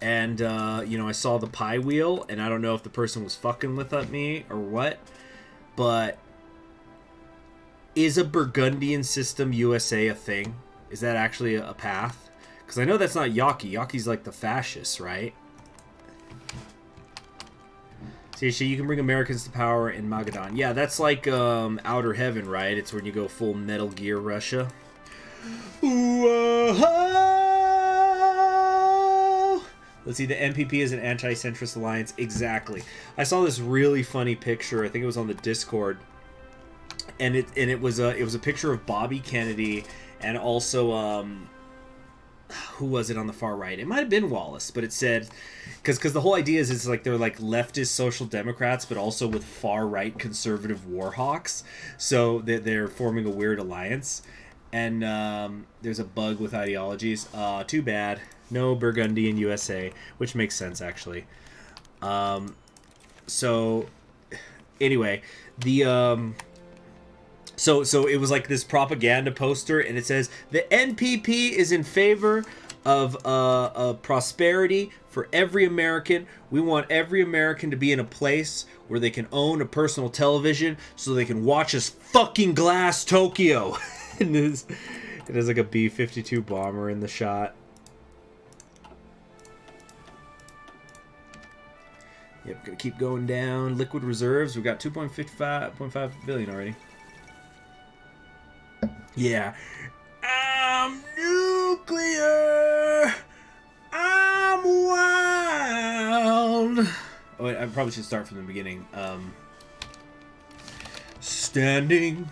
I saw the pie wheel, and I don't know if the person was fucking with me or what, but is a Burgundian system USA a thing? Is that actually a path? Because I know that's not Yaki. Yaki's like the fascists, right? See, so you can bring Americans to power in Magadan. Yeah, that's like Outer Heaven, right? It's when you go full Metal Gear Russia. Let's see, the NPP is an anti-centrist alliance. Exactly. I saw this really funny picture. I think it was on the Discord, and it was a picture of Bobby Kennedy and also who was it on the far right? It might have been Wallace, but it said because the whole idea is it's like they're like leftist social democrats, but also with far right conservative war hawks. So they're forming a weird alliance, and there's a bug with ideologies. Too bad. No Burgundy in USA, which makes sense actually. So anyway, the so it was like this propaganda poster, and it says the NPP is in favor of prosperity for every American. We want every American to be in a place where they can own a personal television so they can watch us fucking glass Tokyo. And it has like a B-52 bomber in the shot. Yep, gonna keep going down. Liquid reserves, we got 2.5 billion already. Yeah. I'm nuclear. I'm wild. Oh, wait, I probably should start from the beginning. Standing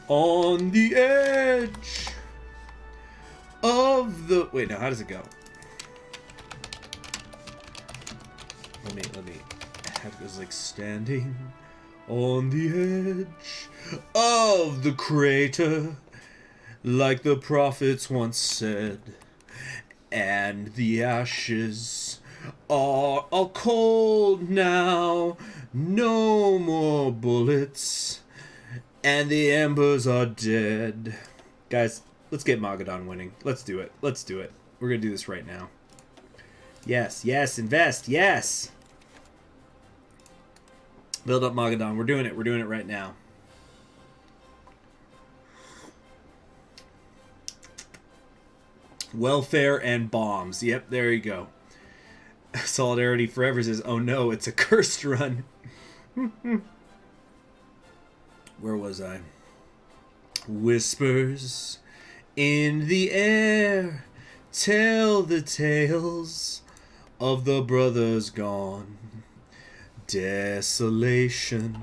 on the edge of the... Wait, now how does it go? Let me. It goes like standing on the edge of the crater, like the prophets once said, and the ashes are all cold now, no more bullets, and the embers are dead. Guys, let's get Magadan winning. Let's do it. Let's do it. We're gonna do this right now. Yes, yes, invest, yes! Build up Magadan. We're doing it. We're doing it right now. Welfare and bombs. Yep, there you go. Solidarity Forever says, oh no, it's a cursed run. Where was I? Whispers in the air tell the tales of the brothers gone. Desolation,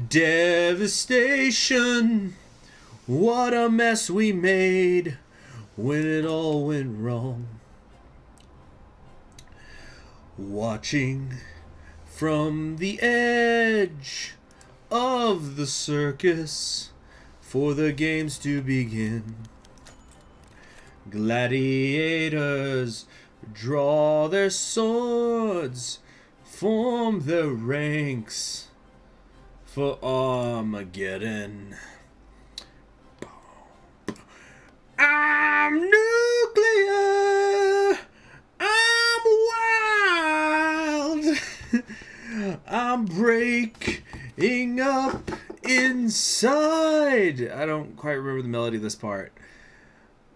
devastation, what a mess we made when it all went wrong. Watching from the edge of the circus for the games to begin. Gladiators draw their swords, form their ranks for Armageddon. I'm nuclear. I'm wild. I'm breaking up inside. I don't quite remember the melody of this part.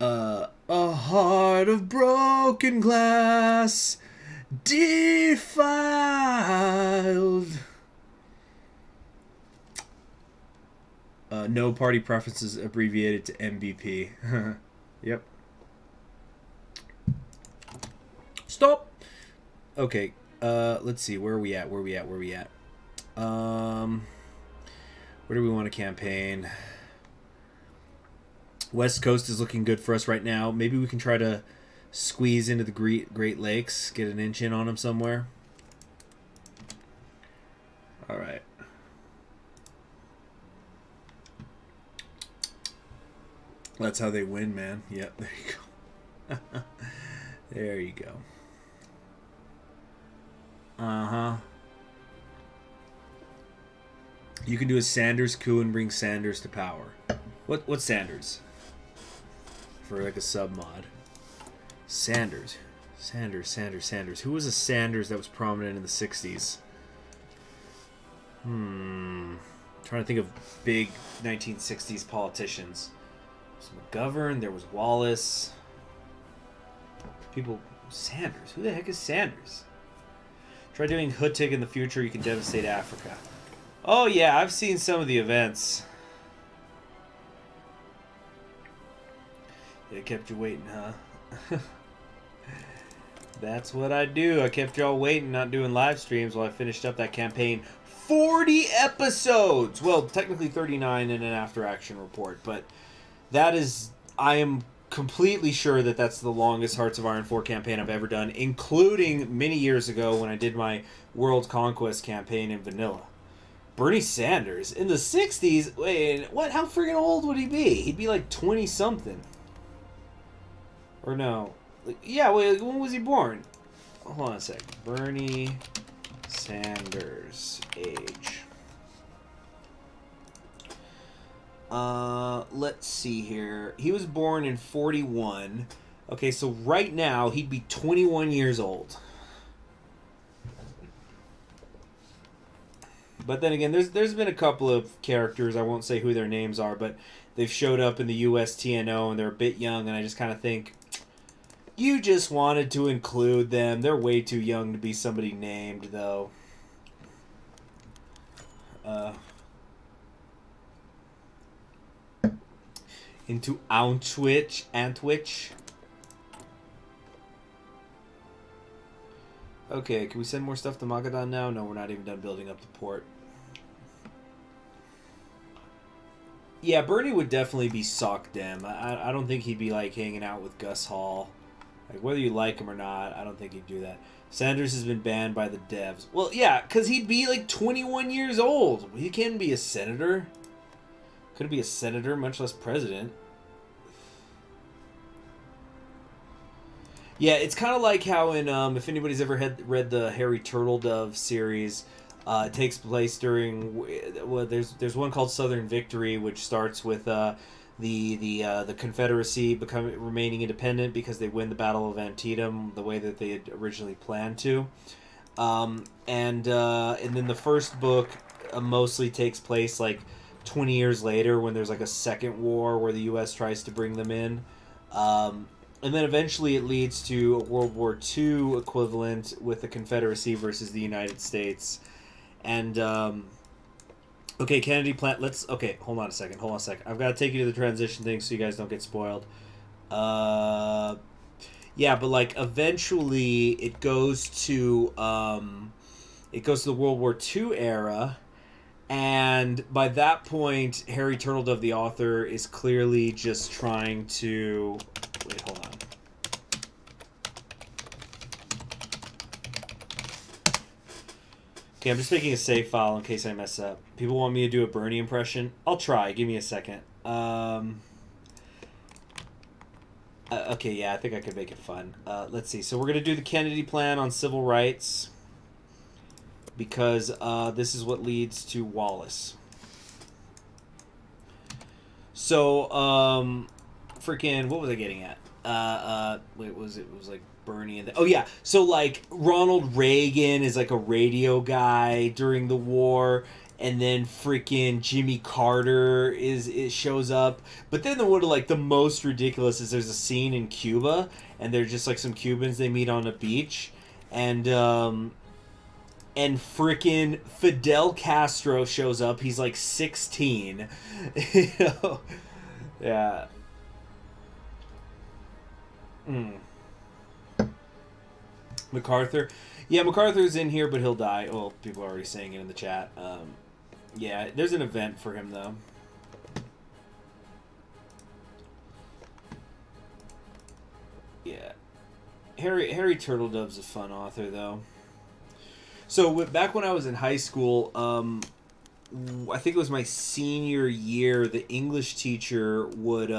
A heart of broken glass, defiled. No party preferences abbreviated to MVP. Yep. Stop. Okay. Let's see. Where are we at? Where do we want to campaign? West Coast is looking good for us right now. Maybe we can try to squeeze into the Great Lakes, get an inch in on them somewhere. All right. That's how they win, man. Yep, there you go. There you go. Uh-huh. You can do a Sanders coup and bring Sanders to power. What's Sanders? For like a sub mod. Sanders. Who was a Sanders that was prominent in the 60s? Trying to think of big 1960s politicians. There was McGovern, there was Wallace. Sanders. Who the heck is Sanders? Try doing Hutig in the future, you can devastate Africa. Oh yeah, I've seen some of the events. It kept you waiting, huh? That's what I do. I kept y'all waiting, not doing live streams while I finished up that campaign. 40 episodes! Well, technically 39 in an after action report, but that is... I am completely sure that that's the longest Hearts of Iron 4 campaign I've ever done, including many years ago when I did my World Conquest campaign in Vanilla. Bernie Sanders in the 60s? Wait, what? How friggin' old would he be? He'd be like 20-something. Or no. Yeah, wait, when was he born? Hold on a sec. Bernie Sanders age. Let's see here. He was born in 41. Okay, so right now he'd be 21 years old. But then again, there's been a couple of characters, I won't say who their names are, but they've showed up in the US TNO and they're a bit young, and I just kind of think, you just wanted to include them. They're way too young to be somebody named, though. Into Antwich. Okay, can we send more stuff to Magadan now? No, we're not even done building up the port. Yeah, Bernie would definitely be sock dem. I don't think he'd be like hanging out with Gus Hall. Like, whether you like him or not, I don't think he'd do that. Sanders has been banned by the devs. Well, yeah, because he'd be like 21 years old. He can't be a senator. Couldn't be a senator, much less president. Yeah, it's kind of like how in, if anybody's ever read the Harry Turtledove series, it takes place during, well, there's one called Southern Victory, which starts with the Confederacy remaining independent because they win the Battle of Antietam the way that they had originally planned to, and then the first book mostly takes place like 20 years later when there's like a second war where the U.S. tries to bring them in. And then eventually it leads to a World War II equivalent with the Confederacy versus the United States. And, okay, Kennedy plant, okay, hold on a second. I've got to take you to the transition thing so you guys don't get spoiled. Yeah, but, like, eventually it goes to the World War II era. And by that point, Harry Turtledove, the author, is clearly just trying to... Wait, hold on. Okay, I'm just making a save file in case I mess up. People want me to do a Bernie impression. I'll try. Give me a second. Okay, yeah, I think I could make it fun. Let's see. So we're going to do the Kennedy Plan on civil rights because this is what leads to Wallace. So, freaking, what was I getting at? Wait, it was like Bernie and oh yeah, so like Ronald Reagan is like a radio guy during the war, and then freaking Jimmy Carter shows up. But then the most ridiculous is there's a scene in Cuba, and they're just like some Cubans they meet on a beach, and freaking Fidel Castro shows up. He's like 16, you know, yeah. MacArthur. Yeah, MacArthur's in here, but he'll die. Well, people are already saying it in the chat. Yeah, there's an event for him, though. Yeah. Harry Turtledove's a fun author, though. So, back when I was in high school, I think it was my senior year, the English teacher would...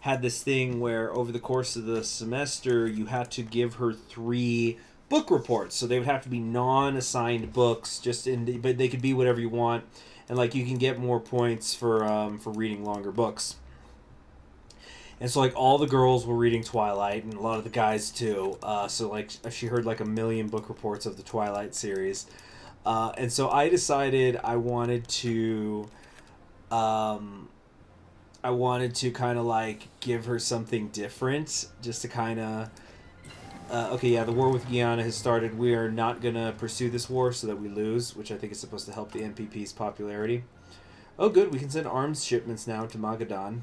had this thing where over the course of the semester you had to give her 3 book reports. So they would have to be non-assigned books, but they could be whatever you want, and like you can get more points for reading longer books. And so like all the girls were reading Twilight, and a lot of the guys too. So like she heard like 1 million book reports of the Twilight series, and so I decided I wanted to kind of like give her something different, just to kind of... okay, yeah, the war with Guyana has started. We are not going to pursue this war so that we lose, which I think is supposed to help the NPP's popularity. Oh, good, we can send arms shipments now to Magadan.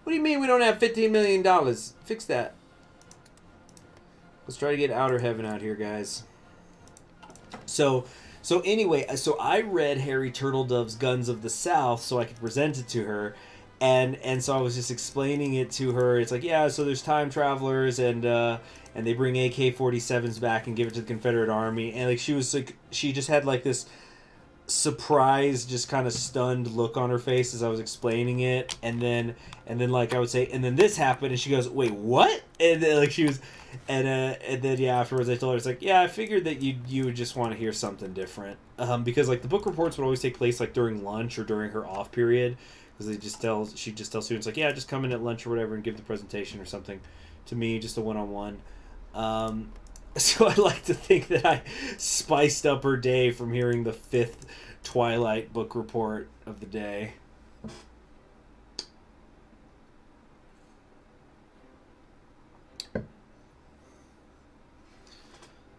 What do you mean we don't have $15 million? Fix that. Let's try to get Outer Heaven out here, guys. So anyway, so I read Harry Turtledove's Guns of the South so I could present it to her. And so I was just explaining it to her. It's like, yeah, so there's time travelers and they bring AK-47s back and give it to the Confederate Army. And like she just had like this surprised, just kind of stunned look on her face as I was explaining it. And then like I would say, and then this happened, and she goes, "Wait, what?" And then like she was, and then yeah, afterwards I told her, it's like, yeah, I figured that you would just want to hear something different, because like the book reports would always take place like during lunch or during her off period, because she'd just tell students like, yeah, just come in at lunch or whatever and give the presentation or something to me, just a one-on-one. So I like to think that I spiced up her day from hearing the 5th Twilight book report of the day.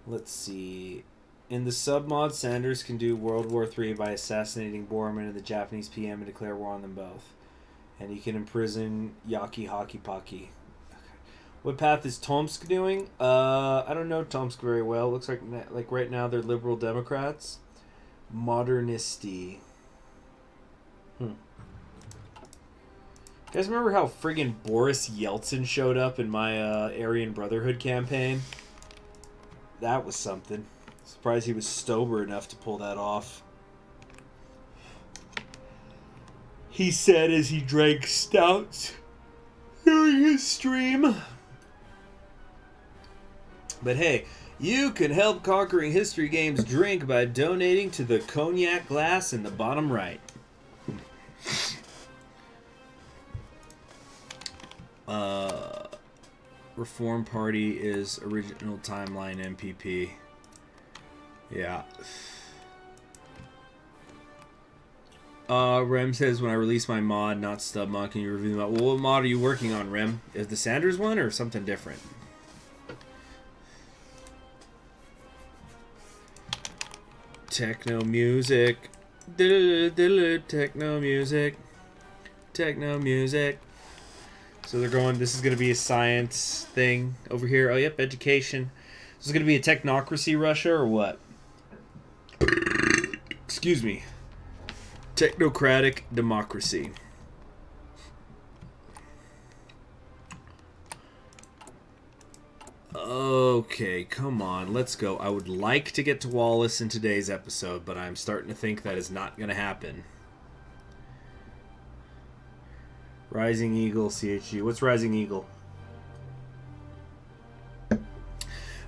Let's see. In the submod, Sanders can do World War III by assassinating Bormann and the Japanese PM and declare war on them both. And he can imprison Yaki Haki Paki. What path is Tomsk doing? I don't know Tomsk very well. Looks like right now they're liberal Democrats. Modernisty. You guys remember how friggin' Boris Yeltsin showed up in my Aryan Brotherhood campaign? That was something. Surprised he was sober enough to pull that off. He said as he drank stouts during his stream. But hey, you can help Conquering History Games drink by donating to the cognac glass in the bottom right. Reform Party is original timeline MPP. Yeah. Rem says, when I release my mod, not stub mod, can you review the mod? Well, what mod are you working on, Rem? Is the Sanders one or something different? Techno music. Techno music. Techno music. So they're going, this is going to be a science thing over here. Oh, yep, education. This is going to be a technocracy Russia or what? Excuse me. Technocratic democracy. Okay, come on, let's go. I would like to get to Wallace in today's episode, but I'm starting to think that is not going to happen. Rising Eagle, CHG. What's Rising Eagle? I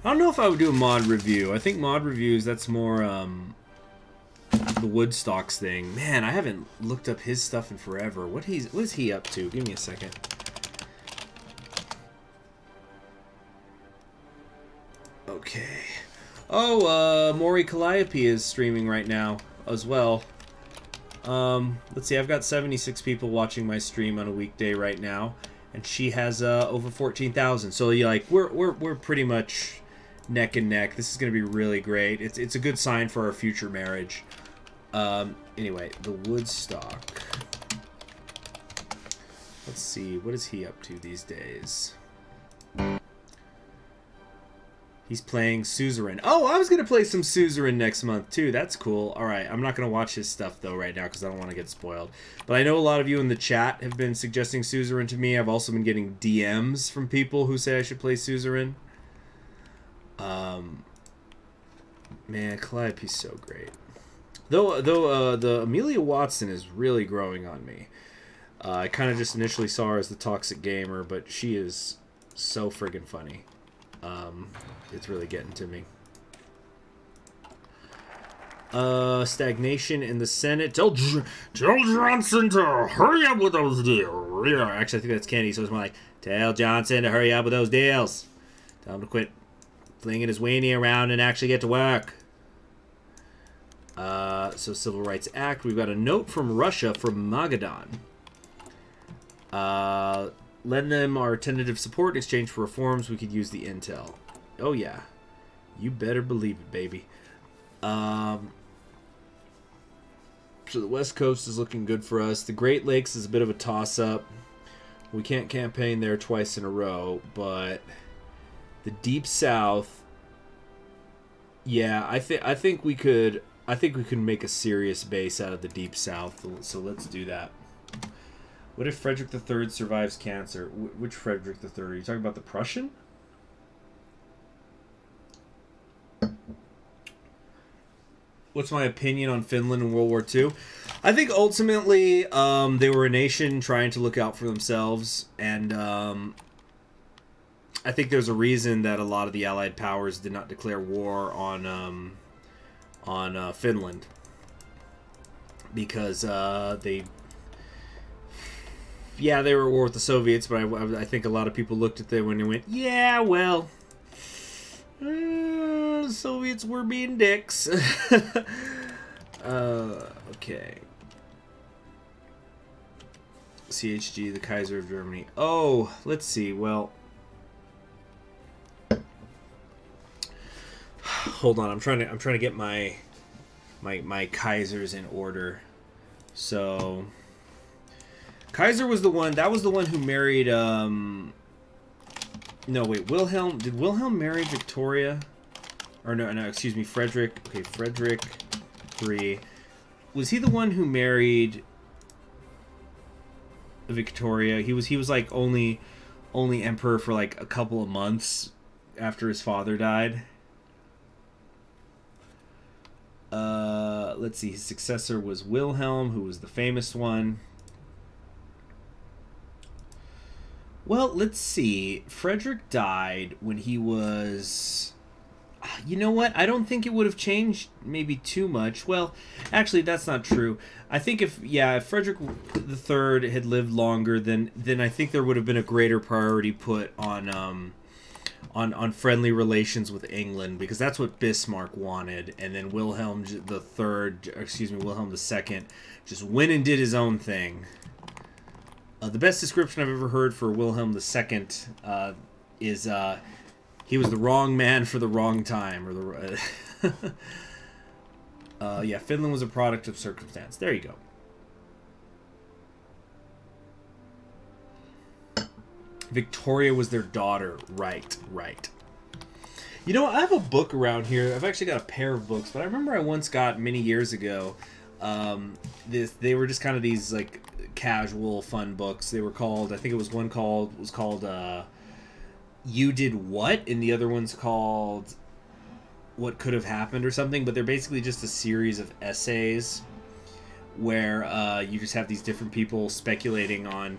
don't know if I would do a mod review. I think mod reviews, that's more the Woodstocks thing. Man, I haven't looked up his stuff in forever. What is he up to? Give me a second. Okay. Oh, Maury Calliope is streaming right now as well. Let's see, I've got 76 people watching my stream on a weekday right now, and she has over 14,000. So like we're pretty much neck and neck. This is gonna be really great. It's a good sign for our future marriage. Anyway, the Woodstock. Let's see, what is he up to these days? He's playing Suzerain. Oh, I was going to play some Suzerain next month, too. That's cool. All right, I'm not going to watch his stuff, though, right now, because I don't want to get spoiled. But I know a lot of you in the chat have been suggesting Suzerain to me. I've also been getting DMs from people who say I should play Suzerain. Man, Calliope's so great. Though the Amelia Watson is really growing on me. I kind of just initially saw her as the toxic gamer, but she is so friggin' funny. It's really getting to me. Stagnation in the Senate. Tell Johnson to hurry up with those deals. Yeah, actually, I think that's Kenny, so it's more like, tell Johnson to hurry up with those deals. Tell him to quit flinging his weenie around and actually get to work. So Civil Rights Act. We've got a note from Russia from Magadan. Lend them our tentative support in exchange for reforms. We could use the intel. Oh, yeah. You better believe it, baby. So the West Coast is looking good for us. The Great Lakes is a bit of a toss-up. We can't campaign there twice in a row, but The Deep South. Yeah, I think we could make a serious base out of the Deep South. So let's do that. What if Frederick III survives cancer? Which Frederick III? Are you talking about the Prussian? What's my opinion on Finland in World War II? I think ultimately they were a nation trying to look out for themselves, and I think there's a reason that a lot of the Allied powers did not declare war on Finland, because they were at war with the Soviets, but I think a lot of people looked at them when they went, yeah, well, the Soviets were being dicks. Okay. CHG, the Kaiser of Germany. Oh, let's see. Well, hold on. I'm trying to get my Kaisers in order. So, Kaiser was the one. That was the one who married. No, wait. Wilhelm. Did Wilhelm marry Victoria? Or no. Excuse me. Frederick. Okay, Frederick III. Was he the one who married Victoria? He was like only emperor for like a couple of months after his father died. Let's see. His successor was Wilhelm, who was the famous one. Well, let's see. Frederick died when he was... You know what? I don't think it would have changed maybe too much. Well, actually, that's not true. I think if Frederick III had lived longer, then I think there would have been a greater priority put on friendly relations with England, because that's what Bismarck wanted, and then Wilhelm II, just went and did his own thing. The best description I've ever heard for Wilhelm II is he was the wrong man for the wrong time, or the Finland was a product of circumstance. There you go. Victoria was their daughter. Right. You know, I have a book around here. I've actually got a pair of books, but I remember I once got many years ago. They were just kind of these like casual fun books. They were called, I think it was one called You Did What, and the other one's called What Could Have Happened or something, but they're basically just a series of essays where you just have these different people speculating on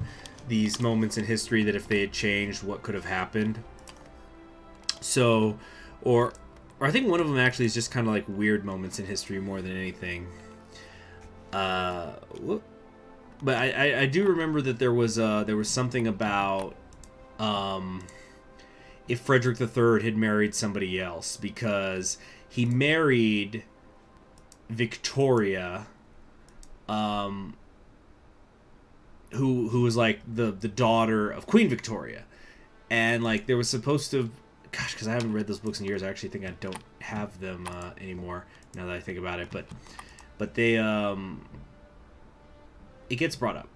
these moments in history that if they had changed, what could have happened. So, or I think one of them actually is just kind of like weird moments in history more than anything. But I do remember that there was something about if Frederick III had married somebody else, because he married Victoria, who was like the daughter of Queen Victoria, and like there was supposed to, gosh, because I haven't read those books in years, I actually think I don't have them anymore now that I think about it, but they it gets brought up.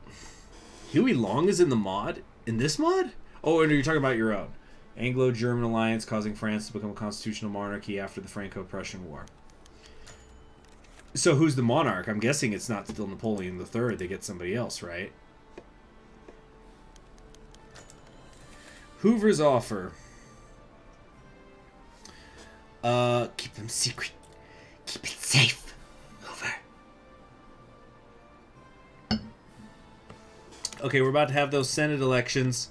Huey Long is in the mod, in this mod. Oh, and you're talking about your own Anglo-German alliance causing France to become a constitutional monarchy after the Franco-Prussian War. So who's the monarch? I'm guessing it's not still Napoleon III. They get somebody else, right? Hoover's offer. Keep them secret. Keep it safe, Hoover. Okay, we're about to have those Senate elections.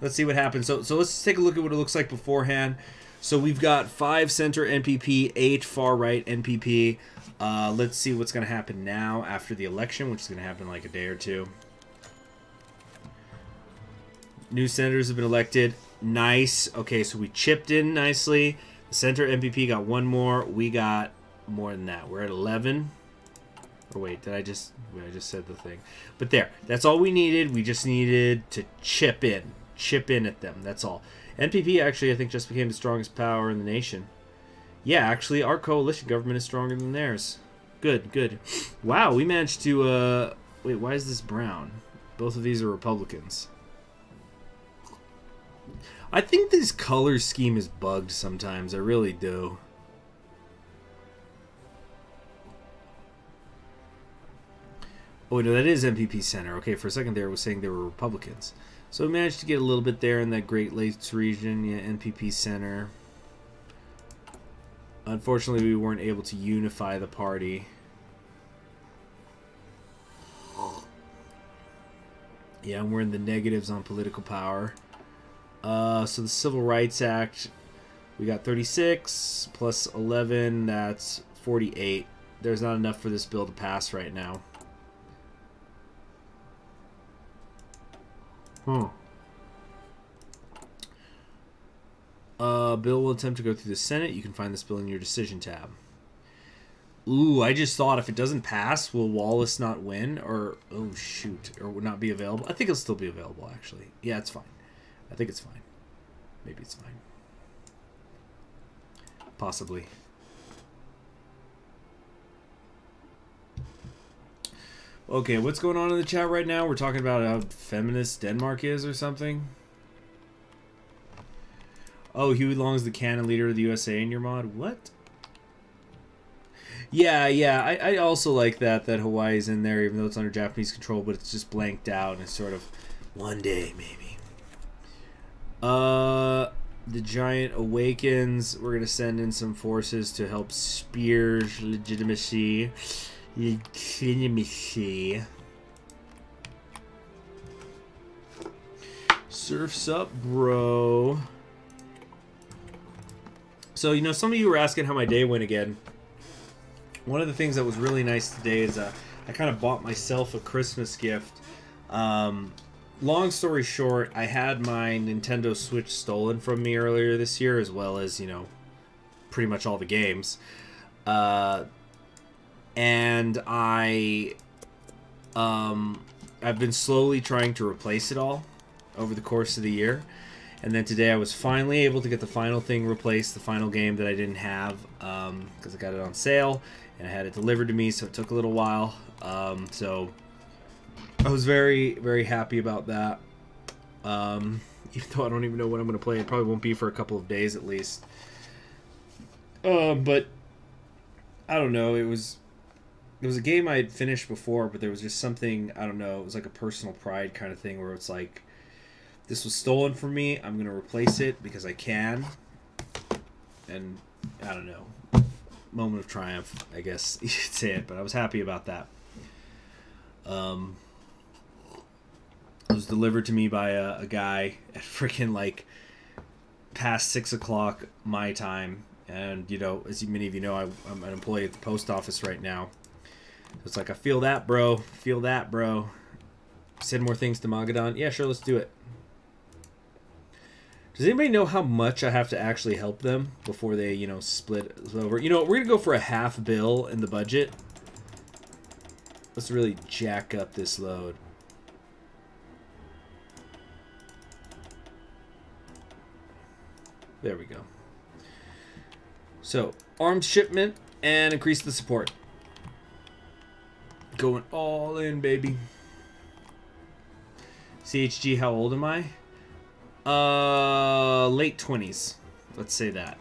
Let's see what happens. So let's take a look at what it looks like beforehand. So we've got 5 center NPP, 8 far right NPP. Let's see what's going to happen now after the election, which is going to happen in like a day or two. New senators have been elected. Nice. Okay, so we chipped in nicely. The center NPP got 1 more. We got more than that. We're at 11. Or wait, I just said the thing. But there, that's all we needed. We just needed to chip in at them. That's all. NPP actually, I think, just became the strongest power in the nation. Yeah, actually, our coalition government is stronger than theirs. Good. Wow, we managed to, wait, why is this brown? Both of these are Republicans. I think this color scheme is bugged sometimes. I really do. Oh, no, that is MPP Center. Okay, for a second there, I was saying they were Republicans. So we managed to get a little bit there in that Great Lakes region. Yeah, NPP Center. Unfortunately, we weren't able to unify the party. Yeah, we're in the negatives on political power. So the Civil Rights Act, we got 36 plus 11, that's 48. There's not enough for this bill to pass right now. Bill will attempt to go through the Senate. You can find this bill in your decision tab. Ooh, I just thought if it doesn't pass, will Wallace not win? Or, oh shoot, or would not be available? I think it'll still be available, actually. Yeah, it's fine. I think it's fine. Maybe it's fine. Possibly. Okay, what's going on in the chat right now? We're talking about how feminist Denmark is or something. Oh, Huey Long's the canon leader of the USA in your mod? What? Yeah, I also like that Hawaii's in there, even though it's under Japanese control, but it's just blanked out and it's sort of one day, maybe. The Giant awakens. We're going to send in some forces to help Spear's legitimacy. Surf's up, bro. So, you know, some of you were asking how my day went again. One of the things that was really nice today is I kind of bought myself a Christmas gift. Long story short, I had my Nintendo Switch stolen from me earlier this year, as well as, you know, pretty much all the games. And I've been slowly trying to replace it all over the course of the year. And then today I was finally able to get the final thing replaced, the final game that I didn't have, because I got it on sale, and I had it delivered to me, so it took a little while. So I was very, very happy about that. Even though I don't even know when I'm going to play, it probably won't be for a couple of days at least. But I don't know, it was a game I had finished before, but there was just something, I don't know, it was like a personal pride kind of thing where it's like, this was stolen from me, I'm going to replace it because I can. And, I don't know, moment of triumph, I guess you could say it, but I was happy about that. It was delivered to me by a guy at freaking like past 6 o'clock my time. And, you know, as many of you know, I'm an employee at the post office right now. So it's like, I feel that, bro. Feel that, bro. Send more things to Magadan. Yeah, sure, let's do it. Does anybody know how much I have to actually help them before they, you know, split over? You know, we're going to go for a half bill in the budget. Let's really jack up this load. There we go. So, arms shipment and increase the support. Going all in, baby. CHG, how old am I? Late 20s. Let's say that.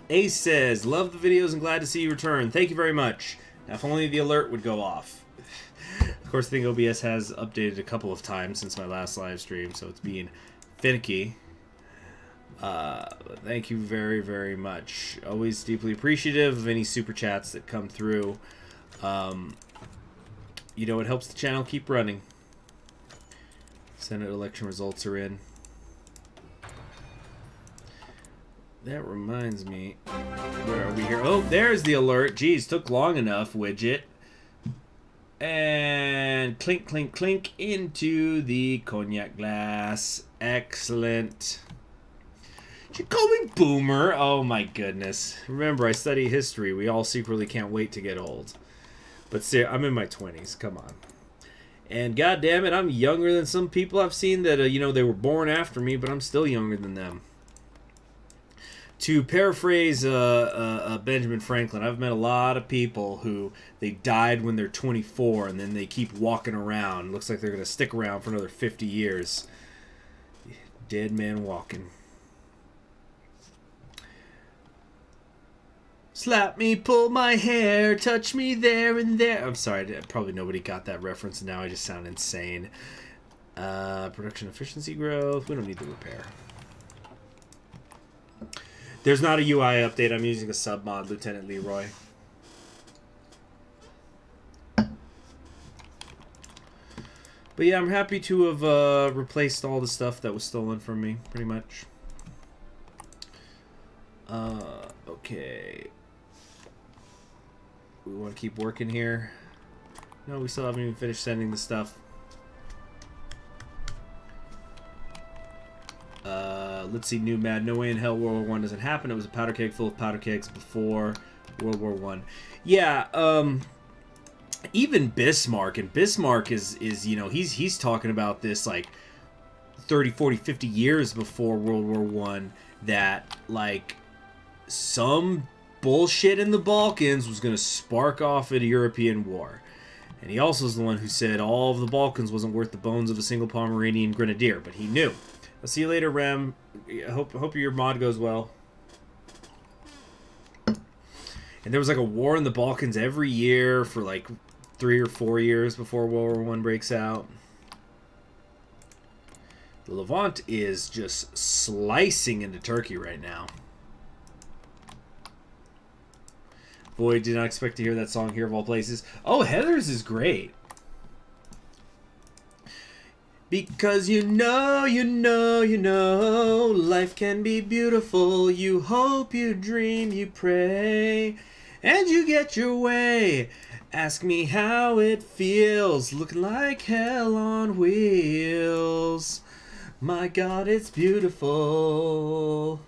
Ace says, love the videos and glad to see you return. Thank you very much. Now, if only the alert would go off. Of course, I think OBS has updated a couple of times since my last live stream, so it's being finicky. Thank you very, very much. Always deeply appreciative of any super chats that come through. You know, it helps the channel keep running. Senate election results are in. That reminds me. Where are we here? Oh, there's the alert. Geez, took long enough, widget. And clink, clink, clink into the cognac glass. Excellent. You call me boomer? Oh my goodness. Remember, I study history. We all secretly can't wait to get old. But seriously, I'm in my 20s. Come on. And god damn it, I'm younger than some people I've seen that, you know, they were born after me, but I'm still younger than them. To paraphrase Benjamin Franklin, I've met a lot of people who they died when they're 24 and then they keep walking around. Looks like they're going to stick around for another 50 years. Dead man walking. Slap me, pull my hair, touch me there and there. I'm sorry, probably nobody got that reference now. I just sound insane. Production efficiency growth. We don't need the repair. There's not a UI update. I'm using a sub mod, Lieutenant Leroy. But yeah, I'm happy to have replaced all the stuff that was stolen from me, pretty much. Okay. We want to keep working here. No, we still haven't even finished sending the stuff. Let's see, New Mad. No way in hell World War I doesn't happen. It was a powder keg full of powder kegs before World War I. Yeah, even Bismarck, and Bismarck is you know, he's talking about this like 30, 40, 50 years before World War I, that like some bullshit in the Balkans was going to spark off a European war. And he also is the one who said all of the Balkans wasn't worth the bones of a single Pomeranian grenadier, but he knew. I'll see you later, Rem. I hope your mod goes well. And there was like a war in the Balkans every year for like 3 or 4 years before World War I breaks out. The Levant is just slicing into Turkey right now. Boy, did not expect to hear that song here of all places. Oh, Heather's is great. Because you know, life can be beautiful. You hope, you dream, you pray, and you get your way. Ask me how it feels, looking like hell on wheels. My God, it's beautiful.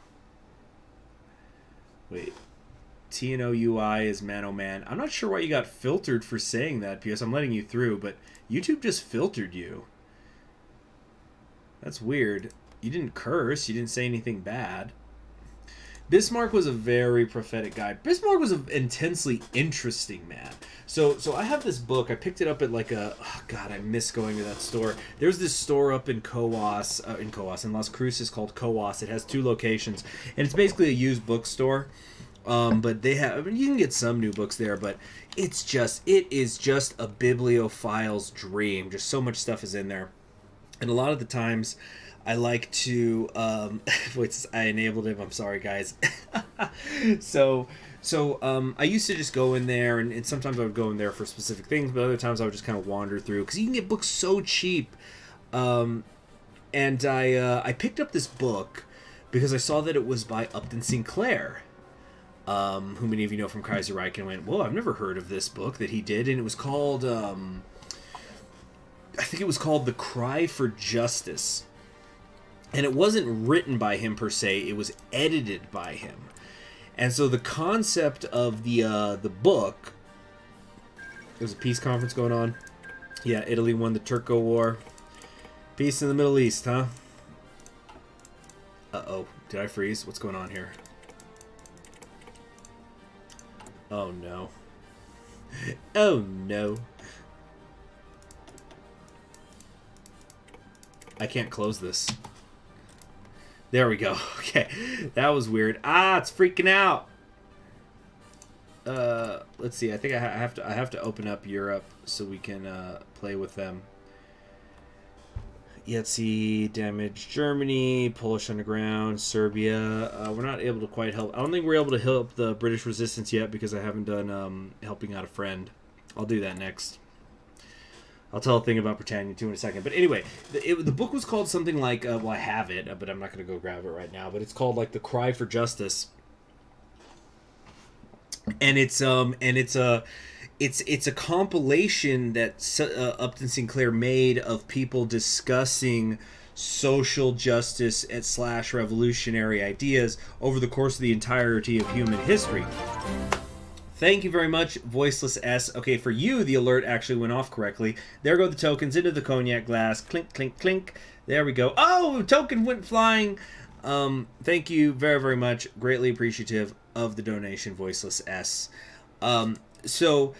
Wait. TNO UI is man oh man. I'm not sure why you got filtered for saying that, PS. I'm letting you through, but YouTube just filtered you. That's weird. You didn't curse. You didn't say anything bad. Bismarck was a very prophetic guy. Bismarck was an intensely interesting man. So I have this book. I picked it up at like a... Oh, God, I miss going to that store. There's this store up in in Las Cruces called Coas. It has 2 locations, and it's basically a used bookstore. But they have... I mean, you can get some new books there, but it is just a bibliophile's dream. Just so much stuff is in there. And a lot of the times, I like to, wait, I enabled him, I'm sorry, guys. So, I used to just go in there, and sometimes I would go in there for specific things, but other times I would just kind of wander through, because you can get books so cheap. And I picked up this book because I saw that it was by Upton Sinclair, who many of you know from Kaiser Reich, and went, whoa, I've never heard of this book that he did, and it was called, I think it was called The Cry for Justice. And it wasn't written by him per se, it was edited by him. And so the concept of the book... There's a peace conference going on. Yeah, Italy won the Turco War. Peace in the Middle East, huh? Uh-oh. Did I freeze? What's going on here? Oh, no. Oh, no. I can't close this. There we go. Okay. That was weird. Ah, it's freaking out. Let's see. I think I have to open up Europe so we can play with them. Yahtzee, damage Germany, Polish underground, Serbia. We're not able to quite help. I don't think we're able to help the British resistance yet because I haven't done helping out a friend. I'll do that next. I'll tell a thing about Britannia too in a second. But anyway, the book was called something like, well, I have it, but I'm not going to go grab it right now. But it's called like The Cry for Justice, and it's a compilation that Upton Sinclair made of people discussing social justice / revolutionary ideas over the course of the entirety of human history. Thank you very much, Voiceless S. Okay, for you, the alert actually went off correctly. There go the tokens into the cognac glass. Clink, clink, clink. There we go. Oh, token went flying. Thank you very, very much. Greatly appreciative of the donation, Voiceless S. Um, so,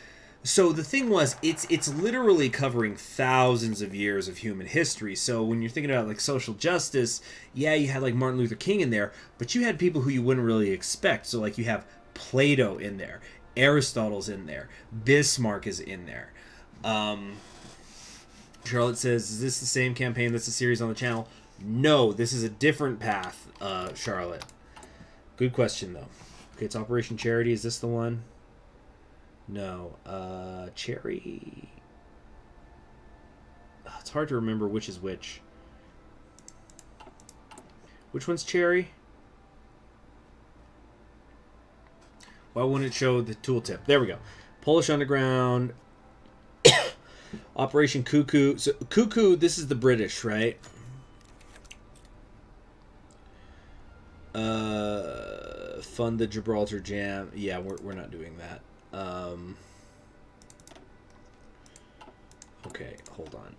so the thing was, it's literally covering thousands of years of human history. So when you're thinking about like social justice, yeah, you had like Martin Luther King in there, but you had people who you wouldn't really expect. So like you have Plato in there, Aristotle's in there, Bismarck is in there. Um, Charlotte says, "Is this the same campaign that's a series on the channel?" No, this is a different path, Charlotte. Good question, though. Okay, it's Operation Charity. Is this the one? No. Cherry... It's hard to remember which is which. Which one's Cherry? Why wouldn't it show the tooltip? There we go. Polish Underground. Operation Cuckoo. So, Cuckoo, this is the British, right? Fund the Gibraltar Jam. Yeah, we're not doing that. Okay, hold on.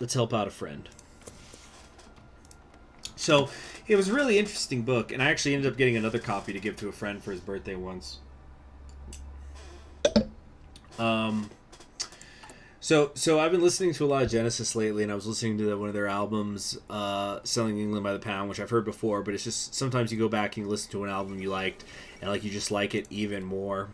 Let's help out a friend. So, it was a really interesting book, and I actually ended up getting another copy to give to a friend for his birthday once. So I've been listening to a lot of Genesis lately, and I was listening to one of their albums, Selling England by the Pound, which I've heard before, but it's just sometimes you go back and you listen to an album you liked, and like you just like it even more.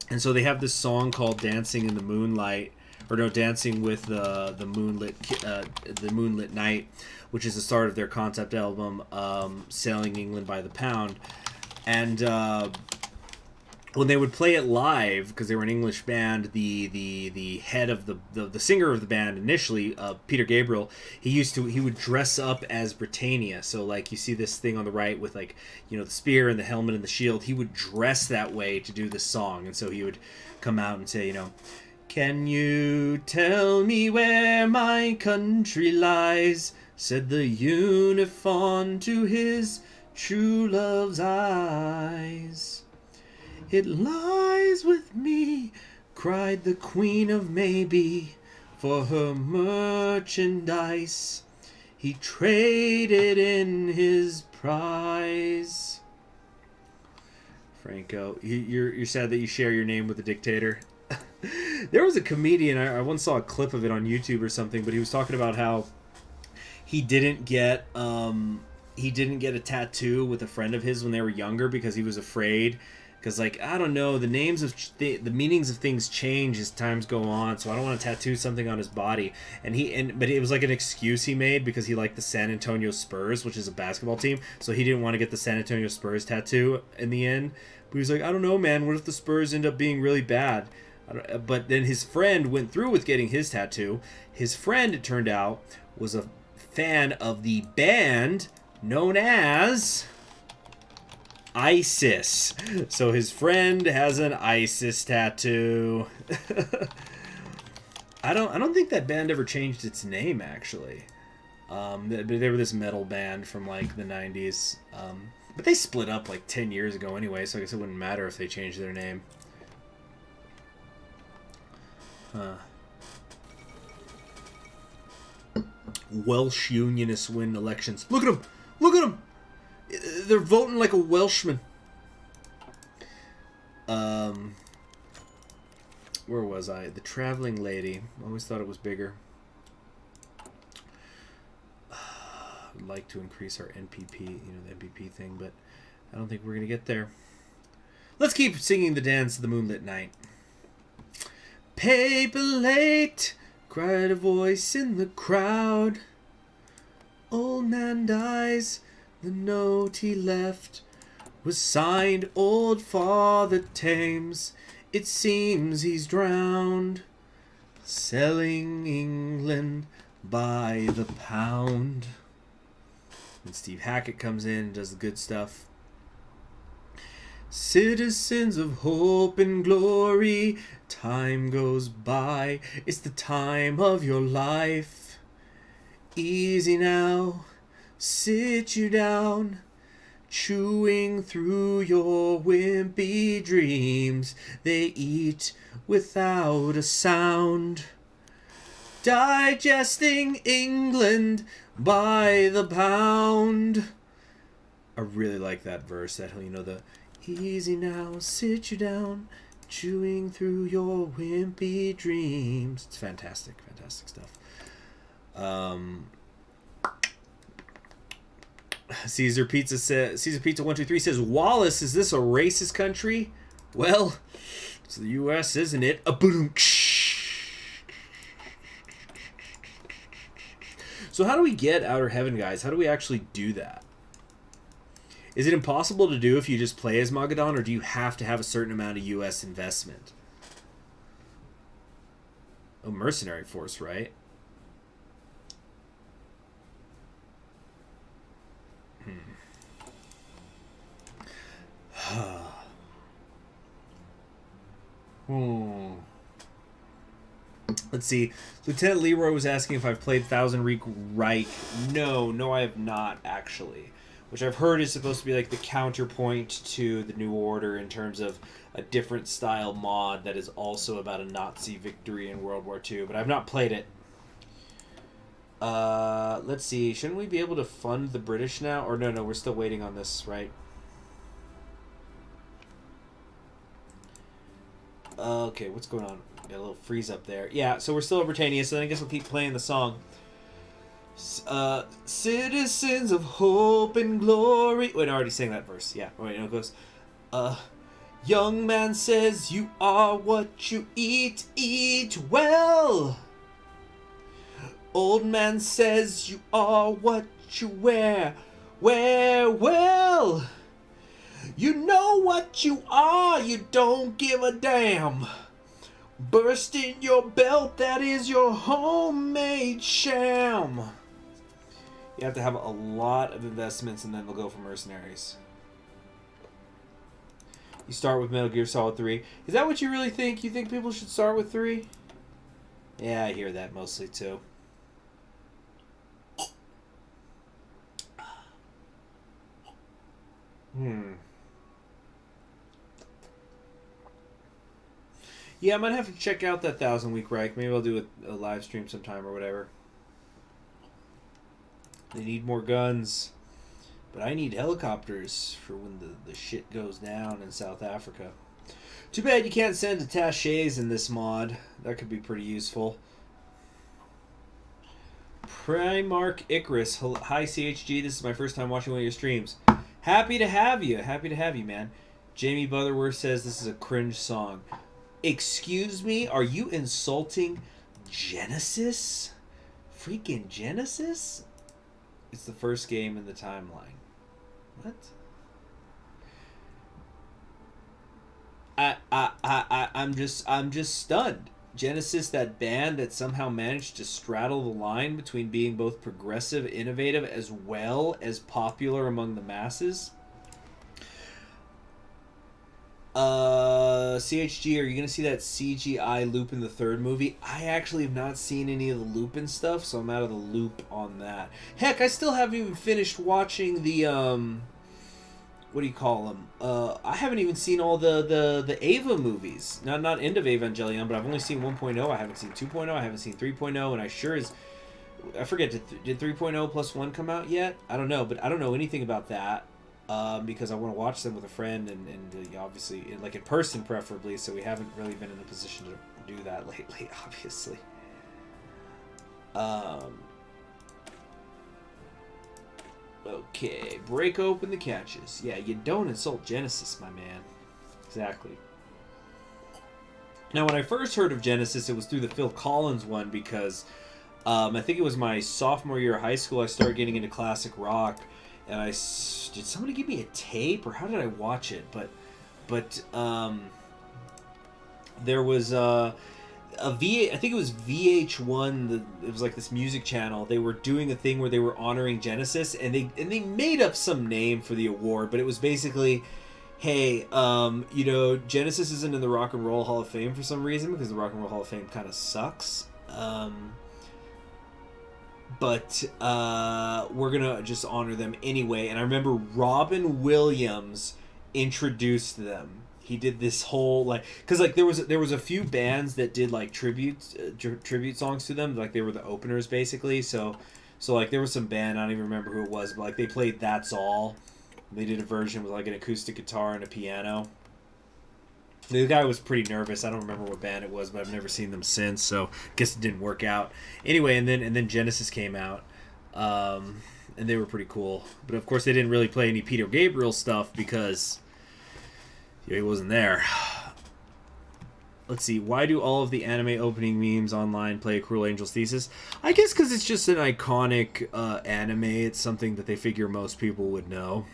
And so they have this song called "Dancing in the Moonlight," or no, "Dancing with the Moonlit Night," which is the start of their concept album, "Selling England by the Pound," and when they would play it live, because they were an English band, the head of the singer of the band initially, Peter Gabriel, he would dress up as Britannia. So like you see this thing on the right with like, you know, the spear and the helmet and the shield. He would dress that way to do the song, and so he would come out and say, you know, "Can you tell me where my country lies?" said the unicorn to his true love's eyes. "It lies with me," cried the Queen of Maybe, "for her merchandise he traded in his prize." Franco, you're sad that you share your name with the dictator. There was a comedian, I once saw a clip of it on YouTube or something, but he was talking about how he didn't get a tattoo with a friend of his when they were younger because he was afraid. Because, like, I don't know, the names of the meanings of things change as times go on, so I don't want to tattoo something on his body. But it was like an excuse he made because he liked the San Antonio Spurs, which is a basketball team, so he didn't want to get the San Antonio Spurs tattoo in the end. But he was like, I don't know, man, what if the Spurs end up being really bad? But then his friend went through with getting his tattoo. His friend, it turned out, was a fan of the band known as ISIS. So his friend has an ISIS tattoo. I don't think that band ever changed its name, actually. They were this metal band from like the 90s. But they split up like 10 years ago anyway, so I guess it wouldn't matter if they changed their name. Welsh Unionists win elections. Look at them! Look at them! They're voting like a Welshman. Where was I? The Traveling Lady. Always thought it was bigger. I'd like to increase our NPP, the NPP thing, but I don't think we're going to get there. Let's keep singing the dance of the moonlit night. "Paper late," cried a voice in the crowd. "Old man dies. The note he left was signed Old Father Thames. It seems he's drowned, selling England by the pound." And Steve Hackett comes in and does the good stuff. "Citizens of hope and glory, time goes by. It's the time of your life. Easy now. Sit you down, chewing through your wimpy dreams. They eat without a sound, digesting England by the pound. I really like that verse. That, you know, the easy now, sit you down, chewing through your wimpy dreams. It's fantastic, fantastic stuff. Caesar Pizza 123 says, Wallace, is this a racist country? Well, it's the U.S., isn't it? A boom. So how do we get Outer Heaven, guys? How do we actually do that? Is it impossible to do if you just play as Magadan, or do you have to have a certain amount of U.S. investment? Oh, mercenary force, right? Let's see. Lieutenant Leroy was asking if I've played Thousand Reich. No, I have not, actually. Which I've heard is supposed to be like the counterpoint to the New Order in terms of a different style mod that is also about a Nazi victory in World War II. But I've not played it. Let's see. Shouldn't we be able to fund the British now? Or no, we're still waiting on this, right? Okay, what's going on? Got a little freeze up there. Yeah, so we're still at Britannia, so then I guess we'll keep playing the song. Citizens of hope and glory. Wait, I already sang that verse. Yeah, wait, no, it goes. Young man says you are what you eat well. Old man says you are what you wear well. You know what you are, you don't give a damn. Burst in your belt, that is your homemade sham. You have to have a lot of investments and then they'll go for mercenaries. You start with Metal Gear Solid 3. Is that what you really think? You think people should start with 3? Yeah, I hear that mostly too. Yeah, I might have to check out that 1,000 Week Reich. Maybe I'll do a live stream sometime or whatever. They need more guns. But I need helicopters for when the shit goes down in South Africa. Too bad you can't send attachés in this mod. That could be pretty useful. Primarch Icarus. Hi, CHG. This is my first time watching one of your streams. Happy to have you. Happy to have you, man. Jamie Butterworth says this is a cringe song. Excuse me? Are you insulting Genesis? Freaking Genesis? It's the first game in the timeline. What? I'm just stunned. Genesis, that band that somehow managed to straddle the line between being both progressive, innovative, as well as popular among the masses. CHG, are you gonna see that CGI Lupin the Third movie? I actually have not seen any of the Lupin stuff, so I'm out of the loop on that. Heck, I still haven't even finished watching the what do you call them? I haven't even seen all the Ava movies. Not End of Evangelion, but I've only seen 1.0. I haven't seen 2.0. I haven't seen 3.0, and I forget, did 3.0 plus 1 come out yet? I don't know, but I don't know anything about that. Because I want to watch them with a friend and obviously like in person preferably, so we haven't really been in a position to do that lately, obviously. Okay, break open the catches. Yeah, you don't insult Genesis, my man. Exactly. Now, when I first heard of Genesis, it was through the Phil Collins one because I think it was my sophomore year of high school. I started getting into classic rock. And did somebody give me a tape, or how did I watch it? But there was I think it was VH1. It was like this music channel. They were doing a thing where they were honoring Genesis, and they made up some name for the award, but it was basically, hey, Genesis isn't in the Rock and Roll Hall of Fame for some reason because the Rock and Roll Hall of Fame kind of sucks. But we're gonna just honor them anyway. And I remember Robin Williams introduced them. He did this whole because there was a few bands that did like tribute songs to them, like they were the openers basically. So like there was some band, I don't even remember who it was, but like they played That's All They did a version with like an acoustic guitar and a piano. The guy was pretty nervous. I don't remember what band it was, but I've never seen them since, so I guess it didn't work out. Anyway, and then Genesis came out, and they were pretty cool. But of course, they didn't really play any Peter Gabriel stuff because he wasn't there. Let's see. Why do all of the anime opening memes online play Cruel Angel's Thesis? I guess because it's just an iconic anime. It's something that they figure most people would know.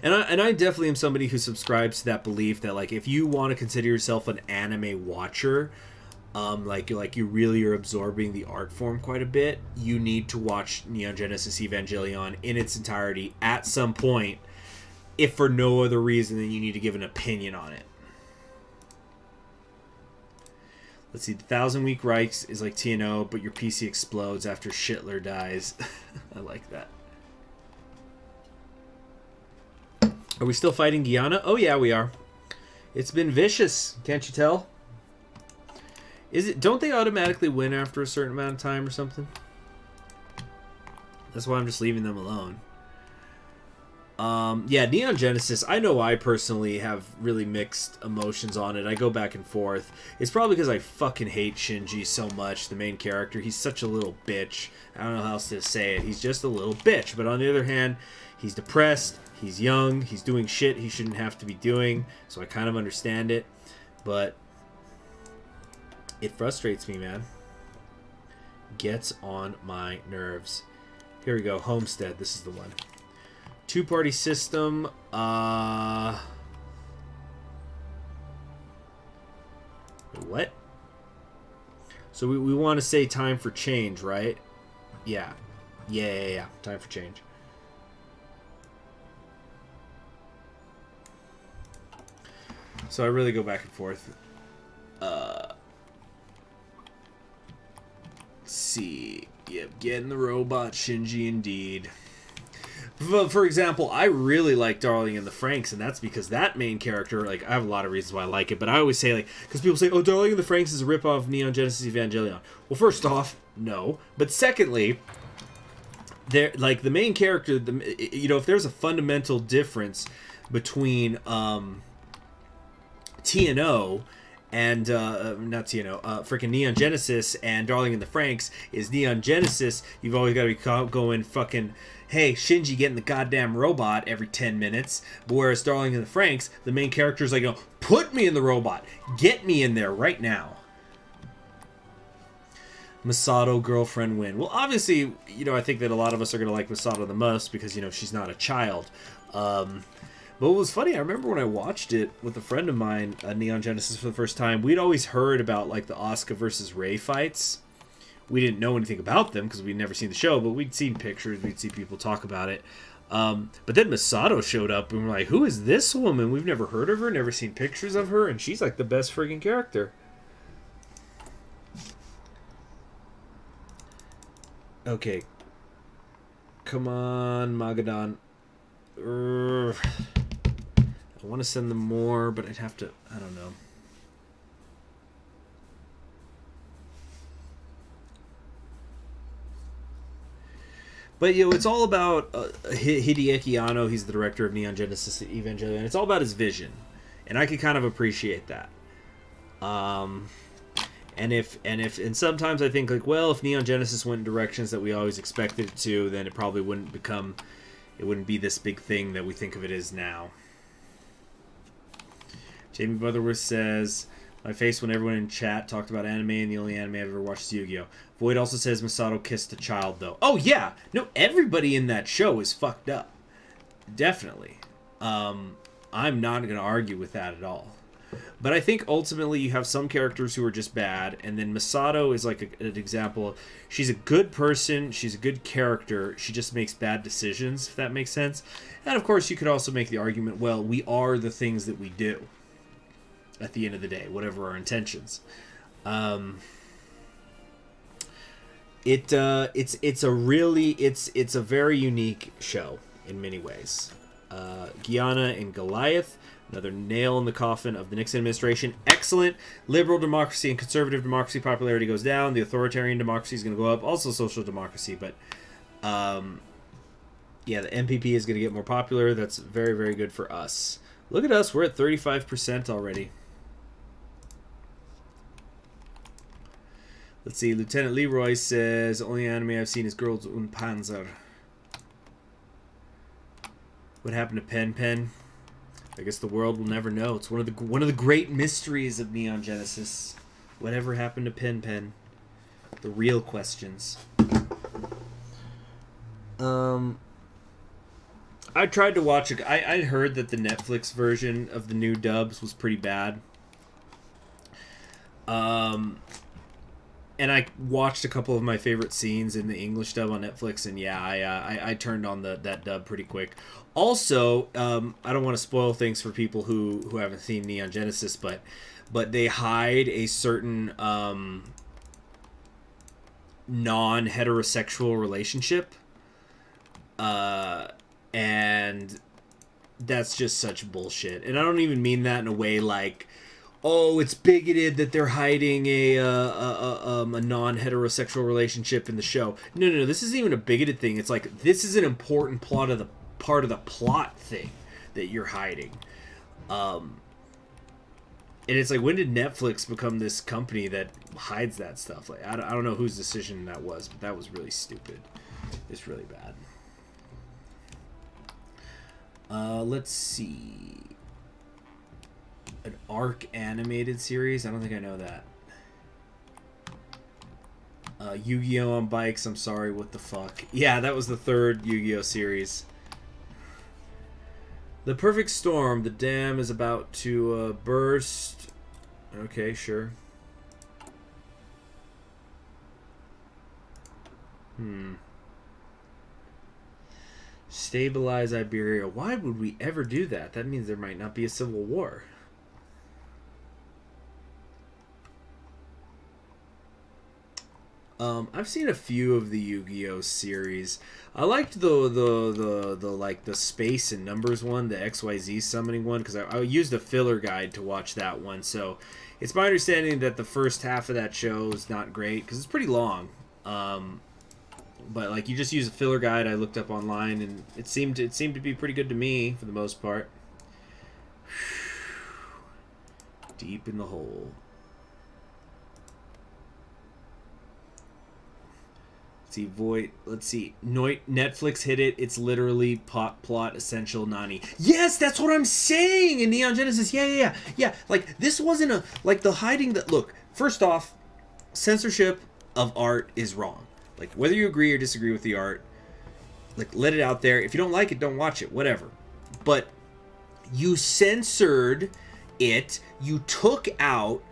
And I definitely am somebody who subscribes to that belief that, like, if you want to consider yourself an anime watcher, like you really are absorbing the art form quite a bit, you need to watch Neon Genesis Evangelion in its entirety at some point, if for no other reason than you need to give an opinion on it. Let's see, the 1,000 Week Reich is like TNO, but your PC explodes after Schittler dies. I like that. Are we still fighting Guyana? Oh yeah, we are. It's been vicious, can't you tell? Is it? Don't they automatically win after a certain amount of time or something? That's why I'm just leaving them alone. Yeah, Neon Genesis, I know I personally have really mixed emotions on it. I go back and forth. It's probably because I fucking hate Shinji so much, the main character. He's such a little bitch. I don't know how else to say it. He's just a little bitch. But on the other hand, he's depressed. He's young. He's doing shit he shouldn't have to be doing. So I kind of understand it. But it frustrates me, man. Gets on my nerves. Here we go. Homestead. This is the one. Two-party system. What? So we want to say time for change, right? Yeah. Yeah. Time for change. So I really go back and forth. Let's see. Yep, getting the robot Shinji indeed. For example, I really like Darling in the Franxx, and that's because that main character, like, I have a lot of reasons why I like it, but I always say, like, because people say, oh, Darling in the Franxx is a ripoff of Neon Genesis Evangelion. Well, first off, no. But secondly, there, like, the main character, you know, if there's a fundamental difference between TNO and not TNO, freaking Neon Genesis and Darling in the Franxx, is Neon Genesis, you've always got to be going fucking, hey, Shinji getting the goddamn robot every 10 minutes, whereas Darling in the Franxx, the main character is like, oh, put me in the robot, get me in there right now. Masato girlfriend win. Well, obviously, you know, I think that a lot of us are going to like Masato the most because, you know, she's not a child. But what was funny, I remember when I watched it with a friend of mine, Neon Genesis, for the first time, we'd always heard about, like, the Asuka versus Rei fights. We didn't know anything about them because we'd never seen the show, but we'd seen pictures, we'd see people talk about it. But then Masato showed up, and we're like, who is this woman? We've never heard of her, never seen pictures of her, and she's, like, the best friggin' character. Okay. Come on, Magadan. I want to send them more, but I'd have to, I don't know. But, you know, it's all about Hideaki Anno. He's the director of Neon Genesis Evangelion. It's all about his vision. And I can kind of appreciate that. And sometimes I think, like, well, if Neon Genesis went in directions that we always expected it to, then it probably wouldn't be this big thing that we think of it as now. Jamie Butterworth says, my face when everyone in chat talked about anime, and the only anime I've ever watched is Yu-Gi-Oh! Void also says Masato kissed a child, though. Oh, yeah! No, everybody in that show is fucked up. Definitely. I'm not going to argue with that at all. But I think ultimately you have some characters who are just bad, and then Masato is like an example of, she's a good person, she's a good character, she just makes bad decisions, if that makes sense. And of course you could also make the argument, well, we are the things that we do at the end of the day, whatever our intentions. It's a very unique show in many ways. Guyana and Goliath, another nail in the coffin of the Nixon administration. Excellent. Liberal democracy and conservative democracy popularity goes down. The authoritarian democracy is going to go up. Also social democracy, but Yeah, the MPP is going to get more popular. That's very, very good for us. Look at us. We're at 35% already. Let's see. Lieutenant Leroy says, only anime I've seen is Girls und Panzer. What happened to Pen Pen? I guess the world will never know. It's one of the great mysteries of Neon Genesis. Whatever happened to Pen Pen? The real questions. I tried to watch it. I heard that the Netflix version of the new dubs was pretty bad. And I watched a couple of my favorite scenes in the English dub on Netflix, and yeah, I turned on that dub pretty quick. Also, I don't want to spoil things for people who haven't seen Neon Genesis, but they hide a certain non-heterosexual relationship, and that's just such bullshit. And I don't even mean that in a way like, oh, it's bigoted that they're hiding a non-heterosexual relationship in the show. No. This isn't even a bigoted thing. It's like, this is an important part of the plot thing that you're hiding. And it's like, when did Netflix become this company that hides that stuff? Like, I don't know whose decision that was, but that was really stupid. It's really bad. Let's see. An ARC animated series? I don't think I know that. Yu-Gi-Oh! On bikes. I'm sorry, what the fuck? Yeah, that was the third Yu-Gi-Oh! Series. The Perfect Storm. The dam is about to burst. Okay, sure. Stabilize Iberia. Why would we ever do that? That means there might not be a civil war. I've seen a few of the Yu-Gi-Oh series. I liked the space and numbers one, the XYZ summoning one, because I used a filler guide to watch that one. So it's my understanding that the first half of that show is not great because it's pretty long. But like, you just use a filler guide I looked up online, and it seemed to be pretty good to me for the most part. Deep in the hole. See, Void. Let's see. Netflix hit it. It's literally plot essential Nani. Yes, that's what I'm saying in Neon Genesis. Yeah. Like, this wasn't a, like, the hiding that. Look, first off, censorship of art is wrong. Like, whether you agree or disagree with the art, like, let it out there. If you don't like it, don't watch it. Whatever. But you censored it. You took out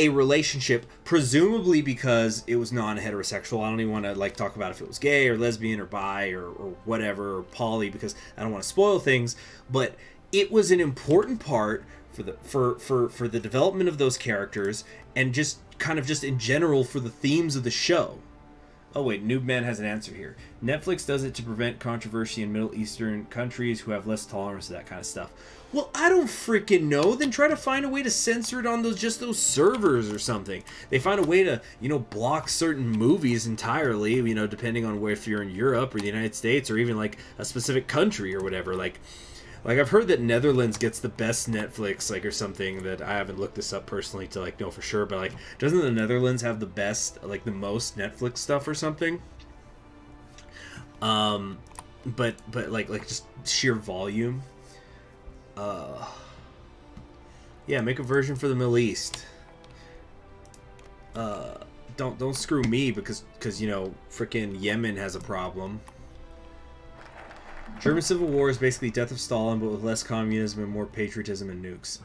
a relationship, presumably because it was non-heterosexual. I don't even want to like talk about if it was gay or lesbian or bi or whatever, or poly, because I don't want to spoil things. But it was an important part for the development of those characters, and just kind of just in general for the themes of the show. Oh wait, Noobman has an answer here. Netflix does it to prevent controversy in Middle Eastern countries who have less tolerance to that kind of stuff. Well, I don't freaking know. Then try to find a way to censor it on those servers or something. They find a way to, block certain movies entirely, depending on if you're in Europe or the United States or even like a specific country or whatever. Like I've heard that Netherlands gets the best Netflix, like, or something. That I haven't looked this up personally to like know for sure, but like, doesn't the Netherlands have the best, like, the most Netflix stuff or something? But like just sheer volume. Yeah, make a version for the Middle East. Don't screw me because frickin' Yemen has a problem. German Civil War is basically death of Stalin, but with less communism and more patriotism and nukes.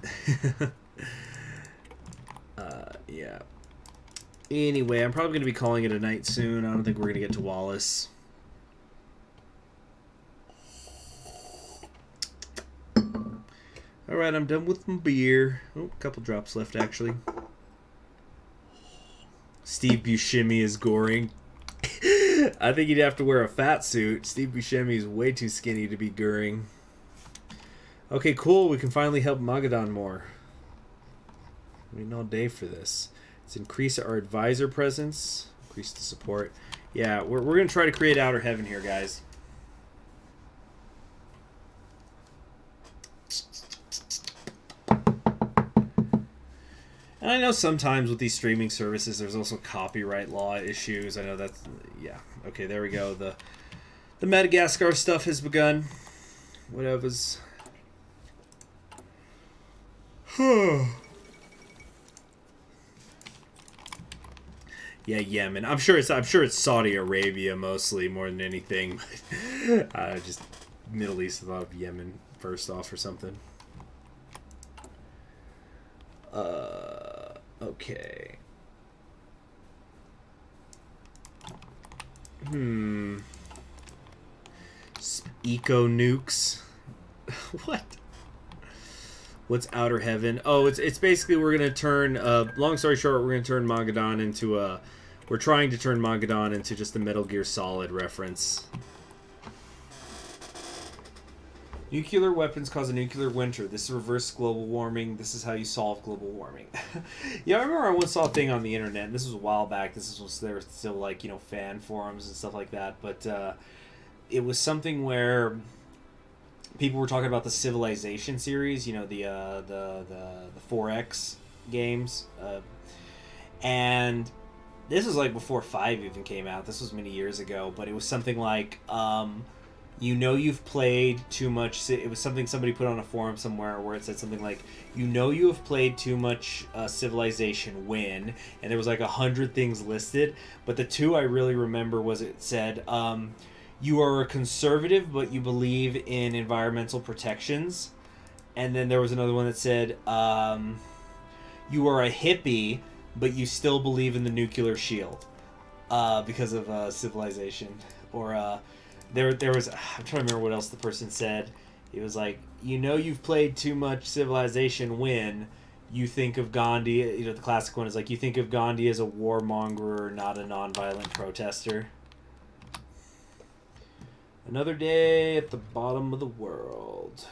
Yeah. Anyway, I'm probably going to be calling it a night soon. I don't think we're going to get to Wallace. Alright, I'm done with my beer. Oh, a couple drops left, actually. Steve Buscemi is goring. I think he'd have to wear a fat suit. Steve Buscemi is way too skinny to be goring. Okay, cool. We can finally help Magadan more. Waiting all day for this. Let's increase our advisor presence. Increase the support. Yeah, we're going to try to create outer heaven here, guys. And I know sometimes with these streaming services, there's also copyright law issues. I know that's... Yeah. Okay, there we go. The Madagascar stuff has begun. Whatever's... Yeah, Yemen. I'm sure it's Saudi Arabia mostly more than anything. Just Middle East. I thought of Yemen first off or something. Okay. Eco nukes. What? What's Outer Heaven? Oh, it's basically we're gonna turn. Long story short, we're gonna turn Magadan into a. We're trying to turn Magadan into just a Metal Gear Solid reference. Nuclear weapons cause a nuclear winter. This is reverse global warming. This is how you solve global warming. Yeah, I remember I once saw a thing on the internet. And this was a while back. This was there were still like fan forums and stuff like that. But it was something where people were talking about the Civilization series. The 4X games, and this was like before 5 even came out. This was many years ago. But it was something like. You've played too much. It was something somebody put on a forum somewhere where it said something like, you have played too much Civilization win, and there was like 100 things listed. But the two I really remember was it said, you are a conservative, but you believe in environmental protections. And then there was another one that said, you are a hippie, but you still believe in the nuclear shield because of Civilization. Or... There was... I'm trying to remember what else the person said. It was like, you've played too much Civilization when you think of Gandhi... the classic one is like, you think of Gandhi as a warmonger, not a nonviolent protester. Another day at the bottom of the world.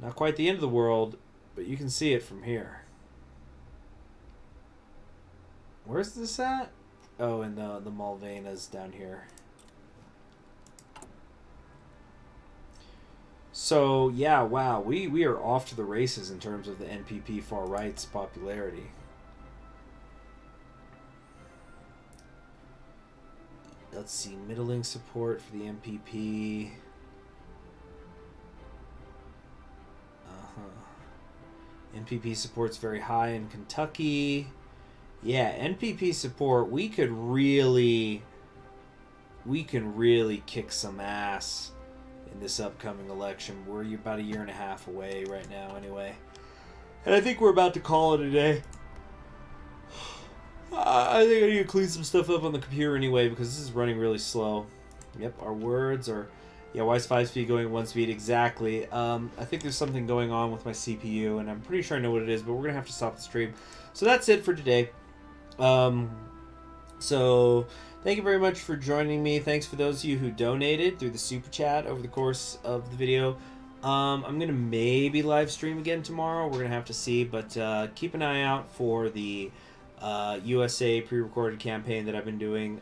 Not quite the end of the world, but you can see it from here. Where's this at? Oh, in the Malvenas down here. So, yeah, wow, we are off to the races in terms of the NPP far right's popularity. Let's see, middling support for the NPP. NPP support's very high in Kentucky. Yeah, NPP support, we can really kick some ass in this upcoming election. We're about a year and a half away right now anyway. And I think we're about to call it a day. I think I need to clean some stuff up on the computer anyway because this is running really slow. Yep, our words are... Yeah, why is 5 speed going at 1 speed? Exactly. I think there's something going on with my CPU, and I'm pretty sure I know what it is, but we're going to have to stop the stream. So that's it for today. So... Thank you very much for joining me. Thanks for those of you who donated through the super chat over the course of the video. I'm going to maybe live stream again tomorrow. We're going to have to see, but keep an eye out for the USA pre-recorded campaign that I've been doing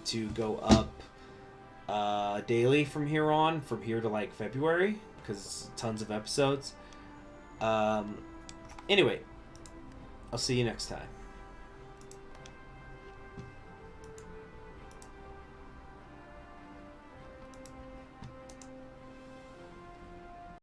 to go up daily from here on, from here to like February, because tons of episodes. Anyway, I'll see you next time.